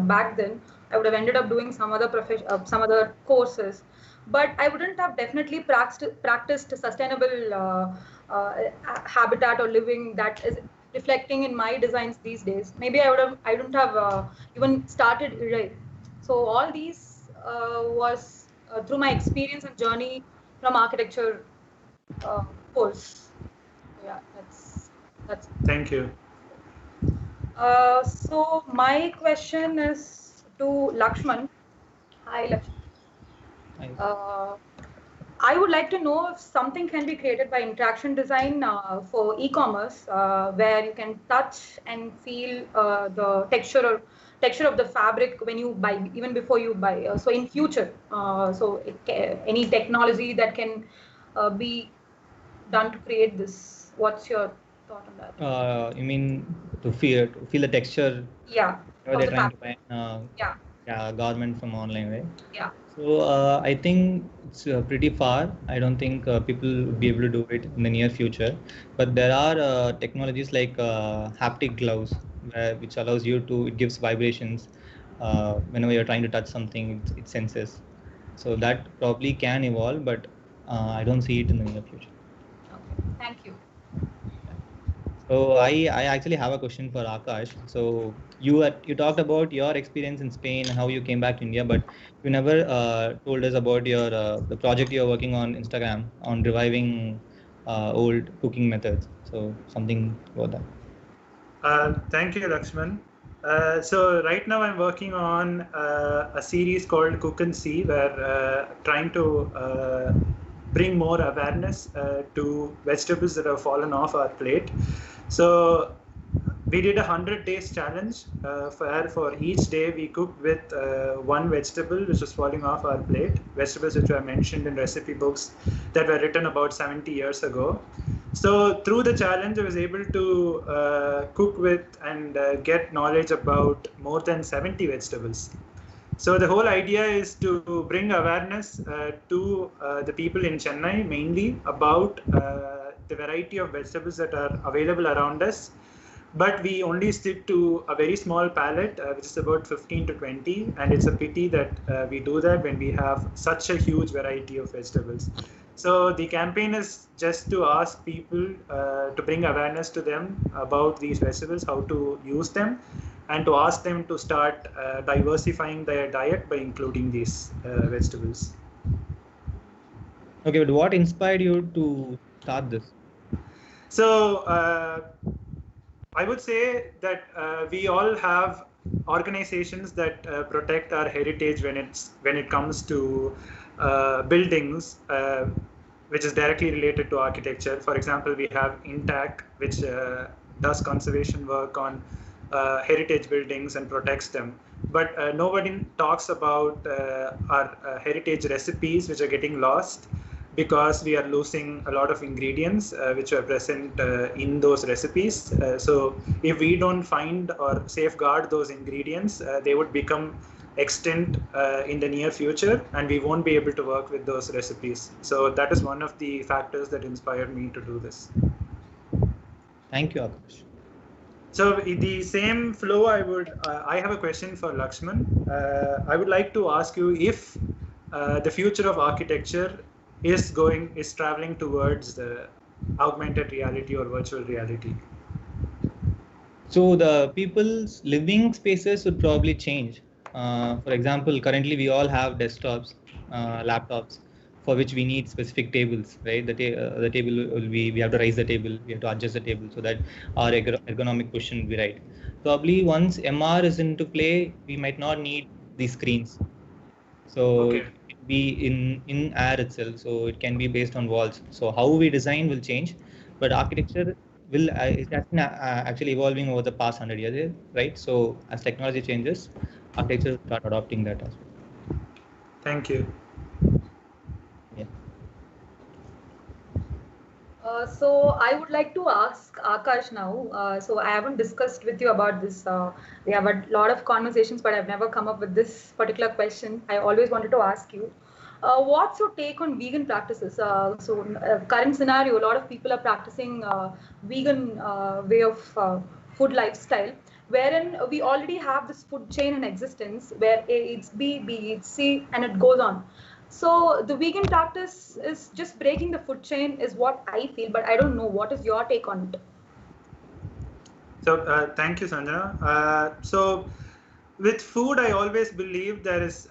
back then. I would have ended up doing some other courses, but I wouldn't have definitely practiced sustainable habitat or living that is reflecting in my designs these days. Maybe I wouldn't have even started Irai. So all these was through my experience and journey from architecture course. Yeah, that's. Thank you. So my question is to Lakshman. Hi, Lakshman. Hi. I would like to know if something can be created by interaction design for e-commerce, where you can touch and feel the texture of the fabric when you buy, even before you buy. So in future, any technology that can be done to create this. What's your thought on that? You mean to feel the texture? Yeah. They're trying to buy garment from online, right? Yeah. So I think it's pretty far. I don't think people will be able to do it in the near future. But there are technologies like haptic gloves, which allows you to, it gives vibrations whenever you're trying to touch something, it senses. So that probably can evolve, but I don't see it in the near future. Okay. Thank you. So I actually have a question for Akash. So you talked about your experience in Spain and how you came back to India, but you never told us about your the project you're working on Instagram on reviving old cooking methods. So something about that. Thank you, Lakshman. So right now I'm working on a series called Cook and See, where trying to bring more awareness to vegetables that have fallen off our plate. So we did 100 days challenge where for each day we cooked with one vegetable which was falling off our plate, vegetables which were mentioned in recipe books that were written about 70 years ago. So through the challenge, I was able to cook with and get knowledge about more than 70 vegetables. So the whole idea is to bring awareness to the people in Chennai, mainly about the variety of vegetables that are available around us. But we only stick to a very small palette, which is about 15 to 20. And it's a pity that we do that when we have such a huge variety of vegetables. So the campaign is just to ask people to bring awareness to them about these vegetables, how to use them, and to ask them to start diversifying their diet by including these vegetables. Okay, but what inspired you to start this? So I would say that we all have organizations that protect our heritage when it comes to buildings, which is directly related to architecture. For example, we have INTAC, which does conservation work on heritage buildings and protects them. But nobody talks about our heritage recipes, which are getting lost because we are losing a lot of ingredients which are present in those recipes. So if we don't find or safeguard those ingredients, they would become extent in the near future, and we won't be able to work with those recipes. So that is one of the factors that inspired me to do this. Thank you, Akash. So in the same flow, I have a question for Lakshman. I would like to ask you if the future of architecture is traveling towards the augmented reality or virtual reality. So the people's living spaces would probably change. For example, currently we all have desktops, laptops, for which we need specific tables, right? The table will be, we have to raise the table, we have to adjust the table so that our ergonomic position will be right. Probably once MR is into play, we might not need these screens. So it can be in air itself, so it can be based on walls. So how we design will change, but architecture will is actually evolving over the past 100 years, right? So as technology changes, architecture will start adopting that as well. Thank you. Yeah. So I would like to ask Akash now. So I haven't discussed with you about this. We have a lot of conversations, but I've never come up with this particular question. I always wanted to ask you. What's your take on vegan practices? Current scenario, a lot of people are practicing vegan way of food lifestyle, wherein we already have this food chain in existence where it's B, it's C, and it goes on. So the vegan practice is just breaking the food chain is what I feel, but I don't know. What is your take on it? So thank you, Sanjana. So with food, I always believe there is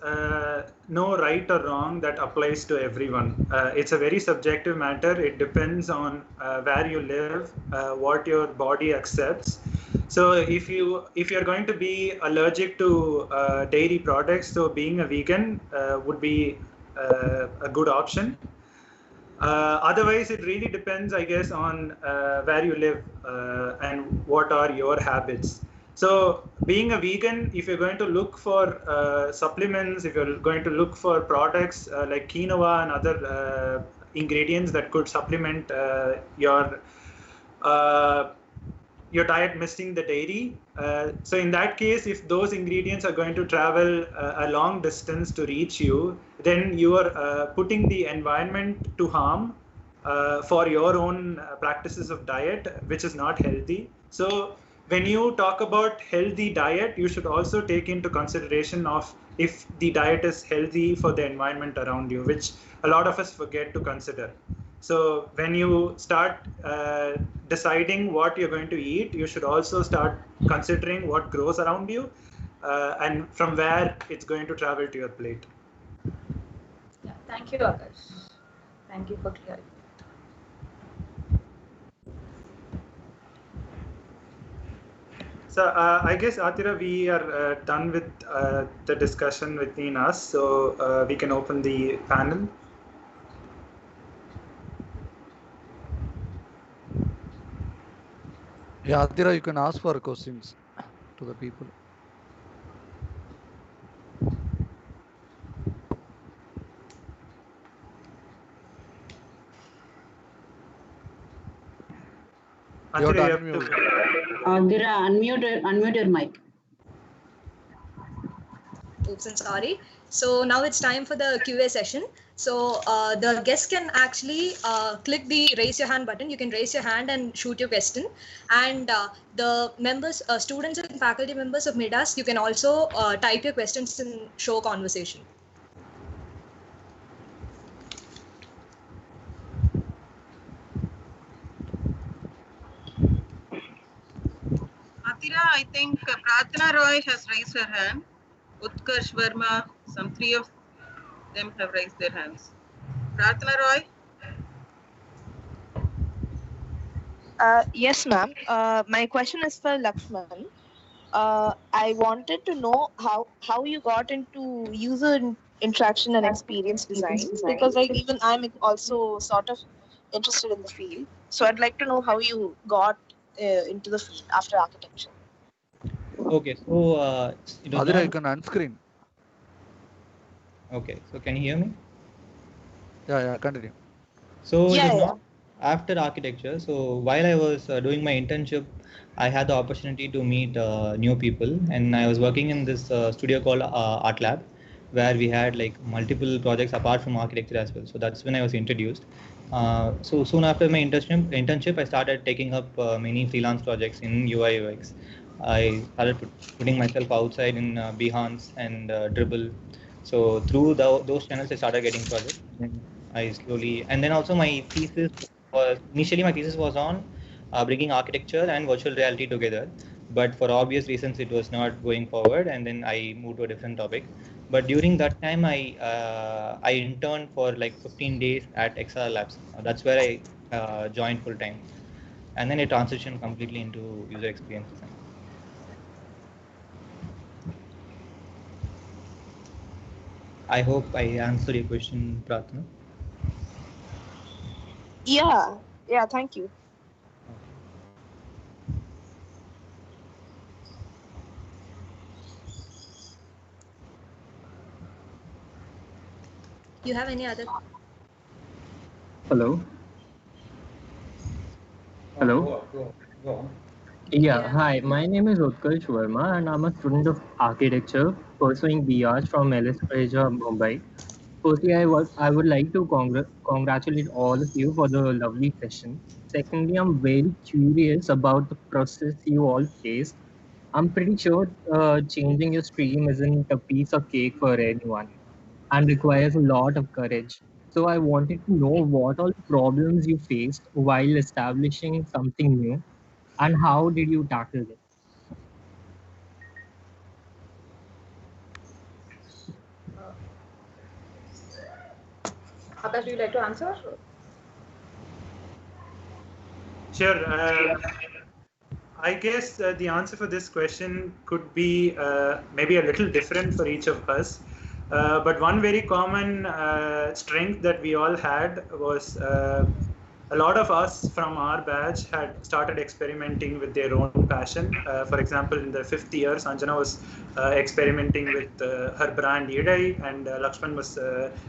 no right or wrong that applies to everyone. It's a very subjective matter. It depends on where you live, what your body accepts. So if you're going to be allergic to dairy products, so being a vegan would be a good option. Otherwise, it really depends, I guess, on where you live and what are your habits. So being a vegan, if you're going to look for supplements, if you're going to look for products like quinoa and other ingredients that could supplement your diet missing the dairy. So in that case, if those ingredients are going to travel a long distance to reach you, then you are putting the environment to harm for your own practices of diet, which is not healthy. So when you talk about healthy diet, you should also take into consideration of if the diet is healthy for the environment around you, which a lot of us forget to consider. So when you start deciding what you're going to eat, you should also start considering what grows around you and from where it's going to travel to your plate. Yeah, thank you, Akash. Thank you for clarity. So I guess, Atira, we are done with the discussion between us, so we can open the panel. Yeah, Atira, you can ask for questions to the people. Atira, unmute your mic. Oops, I'm sorry. So now it's time for the QA session. So the guests can actually click the raise your hand button. You can raise your hand and shoot your question. And the members, students and faculty members of MIDAS, you can also type your questions in show conversation. Atira, I think Pratana Roy has raised her hand. Utkarsh Verma, some three of them have raised their hands. Pratana Roy? Yes, ma'am. My question is for Lakshmanan. I wanted to know how you got into user interaction and experience design, because even I'm also sort of interested in the field. So I'd like to know how you got into the field after architecture. Okay, so Adira, you can unscreen. Okay, so can you hear me? Yeah, continue. So yeah, after architecture, so while I was doing my internship, I had the opportunity to meet new people, and I was working in this studio called Art Lab, where we had like multiple projects apart from architecture as well. So that's when I was introduced. So soon after my internship, I started taking up many freelance projects in UI UX. I started putting myself outside in Behance and Dribble. So through those channels, I started getting projects. And I slowly, and then also my thesis was initially my thesis was on bringing architecture and virtual reality together, but for obvious reasons it was not going forward, and then I moved to a different topic. But during that time, I interned for like 15 days at XR Labs. That's where I joined full time, and then I transitioned completely into user experience design. I hope I answered your question, Pratna. Yeah, yeah, thank you. You have any other? Hello. Hello. Go on. Yeah, hi. My name is Utkarsh Verma, and I'm a student of architecture pursuing BArs from LS Asia, Mumbai. Firstly, I would like to congratulate all of you for the lovely session. Secondly, I'm very curious about the process you all faced. I'm pretty sure changing your stream isn't a piece of cake for anyone and requires a lot of courage. So I wanted to know what all problems you faced while establishing something new and how did you tackle it? Akash, do you like to answer? Sure. I guess the answer for this question could be maybe a little different for each of us. But one very common strength that we all had was a lot of us from our batch had started experimenting with their own passion. For example, in the 5th year, Sanjana was experimenting with her brand Idai, and Lakshman was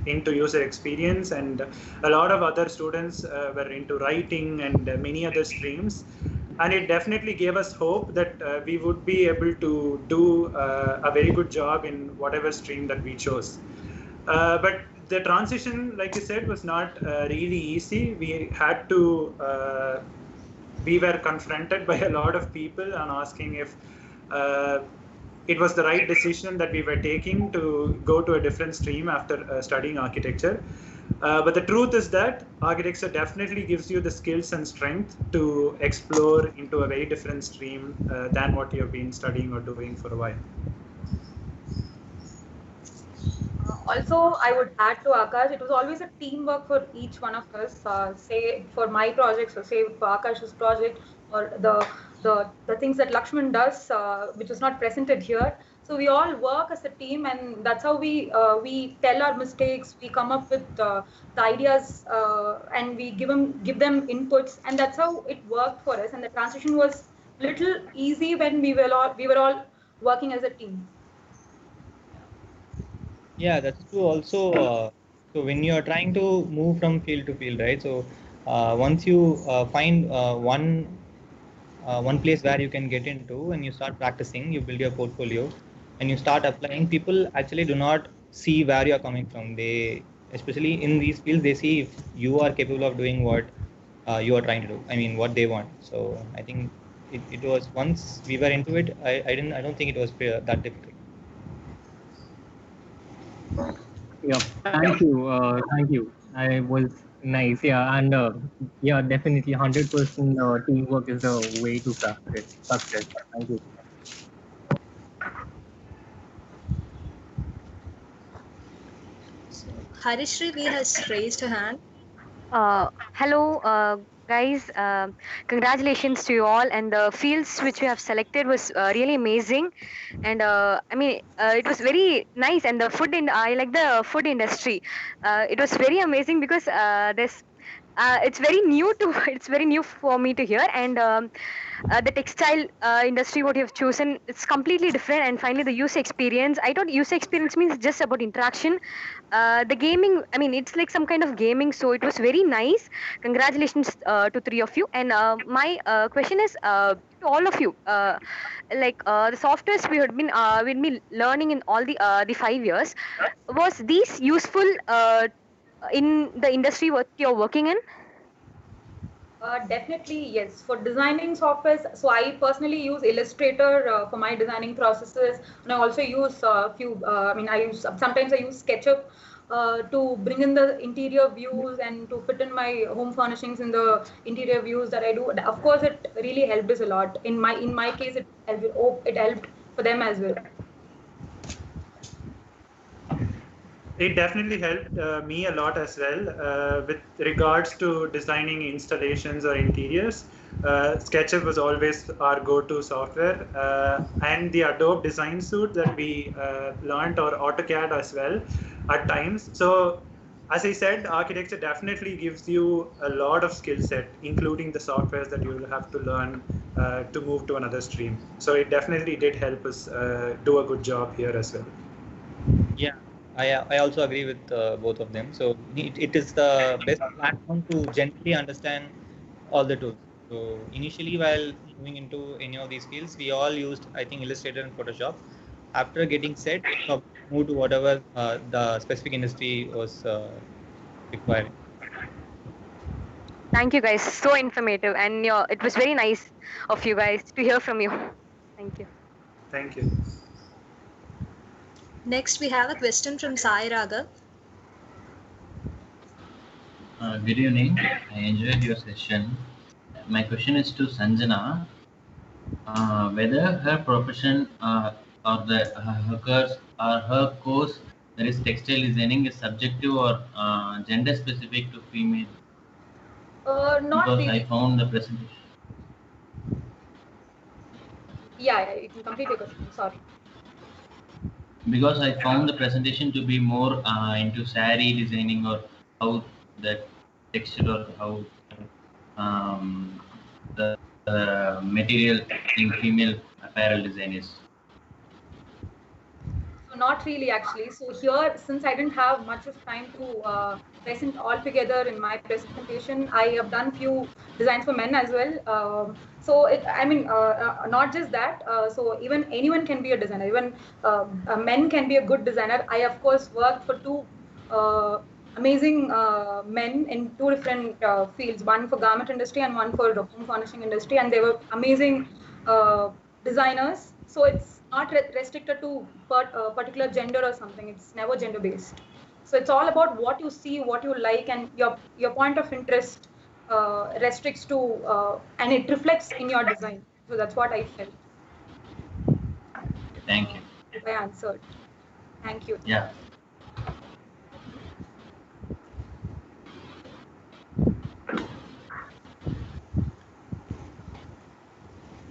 into user experience, and a lot of other students were into writing and many other streams. And it definitely gave us hope that we would be able to do a very good job in whatever stream that we chose. But the transition, like you said, was not really easy. We had to, we were confronted by a lot of people on asking if it was the right decision that we were taking to go to a different stream after studying architecture. But the truth is that architecture definitely gives you the skills and strength to explore into a very different stream than what you have been studying or doing for a while. Also, I would add to Akash, it was always a teamwork for each one of us. Say for my projects, or say for Akash's project, or the things that Lakshman does, which is not presented here. So we all work as a team, and that's how we tell our mistakes. We come up with the ideas, and we give them inputs, and that's how it worked for us. And the transition was little easy when we were all working as a team. Yeah, that's true. Also, so when you are trying to move from field to field, right? So once you find one place where you can get into and you start practicing, you build your portfolio, and you start applying. People actually do not see where you are coming from. They, especially in these fields, they see if you are capable of doing what you are trying to do. I mean, what they want. So I think it was once we were into it. I don't think it was that difficult. Yeah, thank you. Thank you. I was nice. Yeah, and yeah, definitely 100% teamwork is the way to success. Thank you. Harishri has raised her hand. Hello, guys. Congratulations to you all. And the fields which you have selected was really amazing. And I mean, it was very nice. And the I like the food industry. It was very amazing because it's very new to it's very new for me to hear. And the textile industry, what you have chosen, it's completely different. And finally, the user experience. I thought user experience means just about interaction. The gaming, I mean, it's like some kind of gaming. So it was very nice. Congratulations to three of you. And my question is to all of you. The softwares we've been learning in all the 5 years, was these useful in the industry what you're working in? Definitely, yes. For designing softwares, so I personally use Illustrator for my designing processes, and I also use few. Sometimes I use SketchUp to bring in the interior views and to fit in my home furnishings in the interior views that I do. Of course, it really helped us a lot. In my case, it helped for them as well. It definitely helped me a lot as well with regards to designing installations or interiors. SketchUp was always our go-to software, and the Adobe Design Suite that we learned, or AutoCAD as well at times. So as I said, architecture definitely gives you a lot of skill set, including the softwares that you will have to learn to move to another stream. So it definitely did help us do a good job here as well. Yeah. I also agree with both of them. So it is the best platform to generally understand all the tools. So initially, while moving into any of these fields, we all used, I think, Illustrator and Photoshop. After getting set, move to whatever the specific industry was requiring. Thank you guys, so informative, and it was very nice of you guys to hear from you. Thank you. Thank you. Next, we have a question from Sai Raghav. Good evening. I enjoyed your session. My question is to Sanjana. Whether her profession or her course, that is textile designing, is subjective or gender specific to female? Not because really. I found the presentation. Yeah, you can complete your question. Sorry. Because I found the presentation to be more into saree designing, or how the texture, or how the material in female apparel design is. So not really, actually. So here, since I didn't have much of time to present all together in my presentation, I have done few designs for men as well. Not just that. So even anyone can be a designer. Even men can be a good designer. I, of course, worked for two amazing men in two different fields, one for garment industry and one for the home furnishing industry, and they were amazing designers. So it's not restricted to particular gender or something. It's never gender based. So it's all about what you see, what you like, and your point of interest restricts to and it reflects in your design. So that's what I felt. Thank you. If I answered. Thank you. Yeah.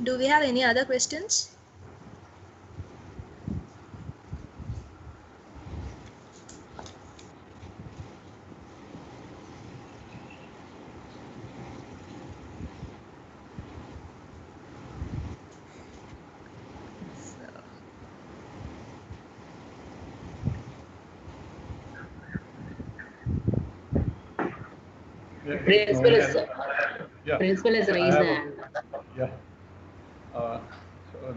Do we have any other questions? Principal has raised the hand. Yeah. So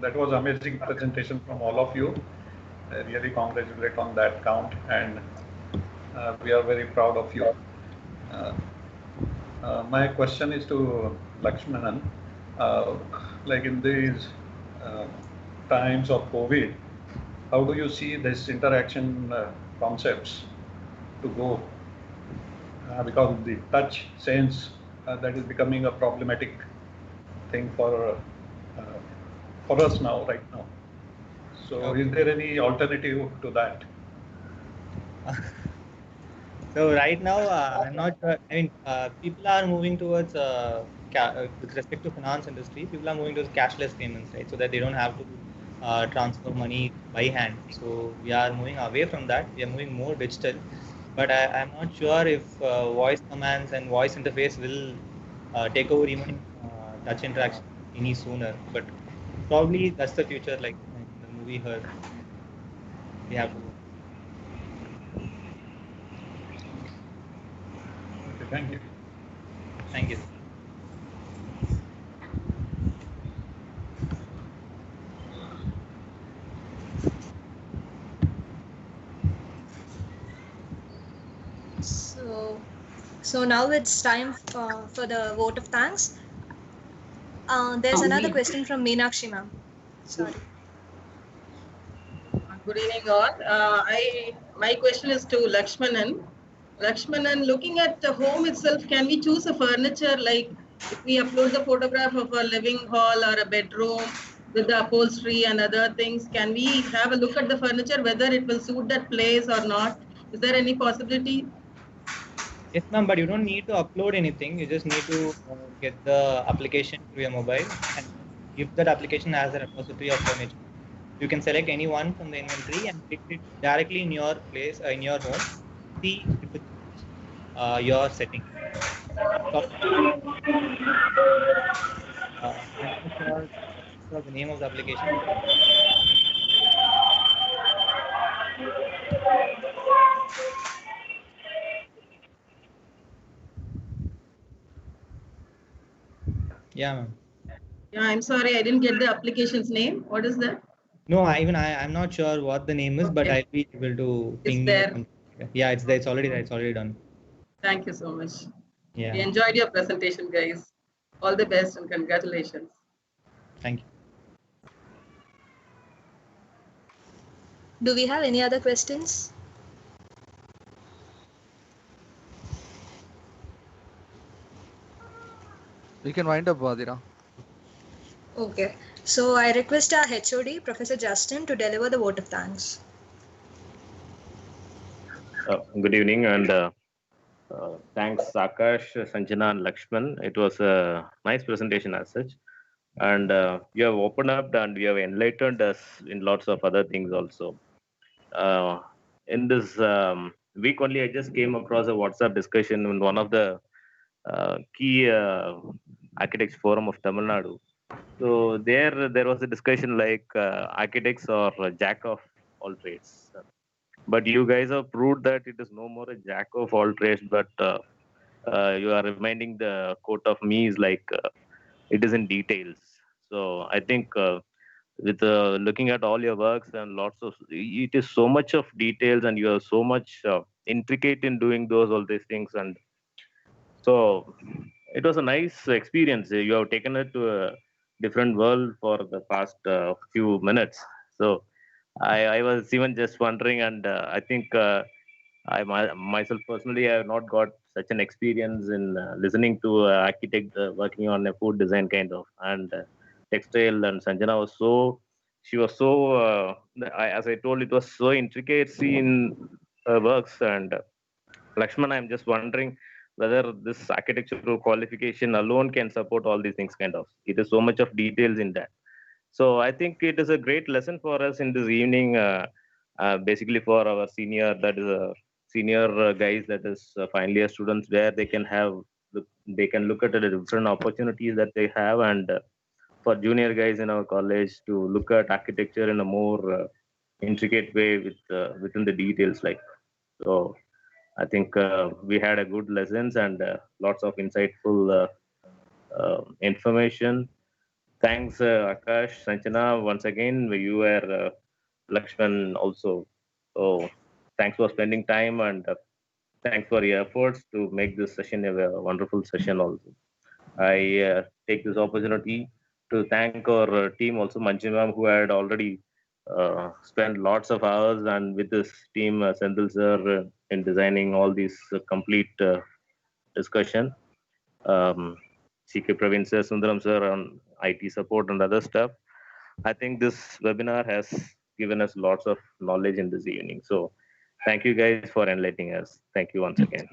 that was amazing presentation from all of you. I really congratulate on that count, and we are very proud of you. My question is to Lakshmanan. Like in these times of COVID, how do you see this interaction concepts to go? Because the touch sense that is becoming a problematic thing for us now, right now. So is there any alternative to that? So right now, I'm not sure. I mean, people are moving towards, with respect to finance industry, people are moving towards cashless payments, right? So that they don't have to transfer money by hand. So we are moving away from that. We are moving more digital. but I'm not sure if voice commands and voice interface will take over even touch interaction any sooner. But probably that's the future, like in the movie Her. We have to. Okay, thank you. Thank you. So now it's time for the vote of thanks. There's another question from Meenakshi ma'am. Sorry. Good evening, all. My question is to Lakshmanan. Lakshmanan, looking at the home itself, can we choose a furniture like if we upload the photograph of a living hall or a bedroom with the upholstery and other things, can we have a look at the furniture, whether it will suit that place or not? Is there any possibility? Yes, ma'am, but you don't need to upload anything. You just need to get the application through your mobile and give that application as a repository of furniture. You can select any one from the inventory and click it directly in your place, in your home. See if it your setting. I'm not sure the name of the application. Yeah, ma'am. Yeah, I'm sorry, I didn't get the application's name. What is that? No, I'm not sure what the name is, but I'll be able to ping you. There. Yeah, it's there. It's already there. It's already done. Thank you so much. Yeah. We enjoyed your presentation, guys. All the best and congratulations. Thank you. Do we have any other questions? We can wind up, Vadira. Okay. So I request our HOD, Professor Justin, to deliver the vote of thanks. Good evening, and thanks Akash, Sanjana, and Lakshman. It was a nice presentation as such, and you have opened up and you have enlightened us in lots of other things also. In this week only, I just came across a WhatsApp discussion in one of the key architects forum of Tamil Nadu. So there was a discussion like architects or jack of all trades. But you guys have proved that it is no more a jack of all trades, but you are reminding the quote of me is like it is in details. So I think with looking at all your works and lots of, it is so much of details and you are so much intricate in doing those all these things, and so it was a nice experience. You have taken it to a different world for the past few minutes. So I was even just wondering, and I think myself personally, I have not got such an experience in listening to an architect working on a food design kind of, and textile, and Sanjana was so, she was so, as I told, it was so intricacy in her works, and Lakshman, I'm just wondering whether this architectural qualification alone can support all these things kind of. It is so much of details in that. So I think it is a great lesson for us in this evening, basically for our senior, that is senior guys, that is final year students, where they can have, they can look at the different opportunities that they have, and for junior guys in our college to look at architecture in a more intricate way with within the details. Like, so I think we had a good lessons and lots of insightful information. Thanks, Akash, Sanjana, once again. You were Lakshman also. So thanks for spending time, and thanks for your efforts to make this session a wonderful session also. I take this opportunity to thank our team also, Manju ma'am, who had already spent lots of hours and with this team, Senthil sir, in designing all these complete discussion. CK Praveen sir, Sundaram sir on IT support and other stuff. I think this webinar has given us lots of knowledge in this evening. So thank you guys for enlightening us. Thank you once again.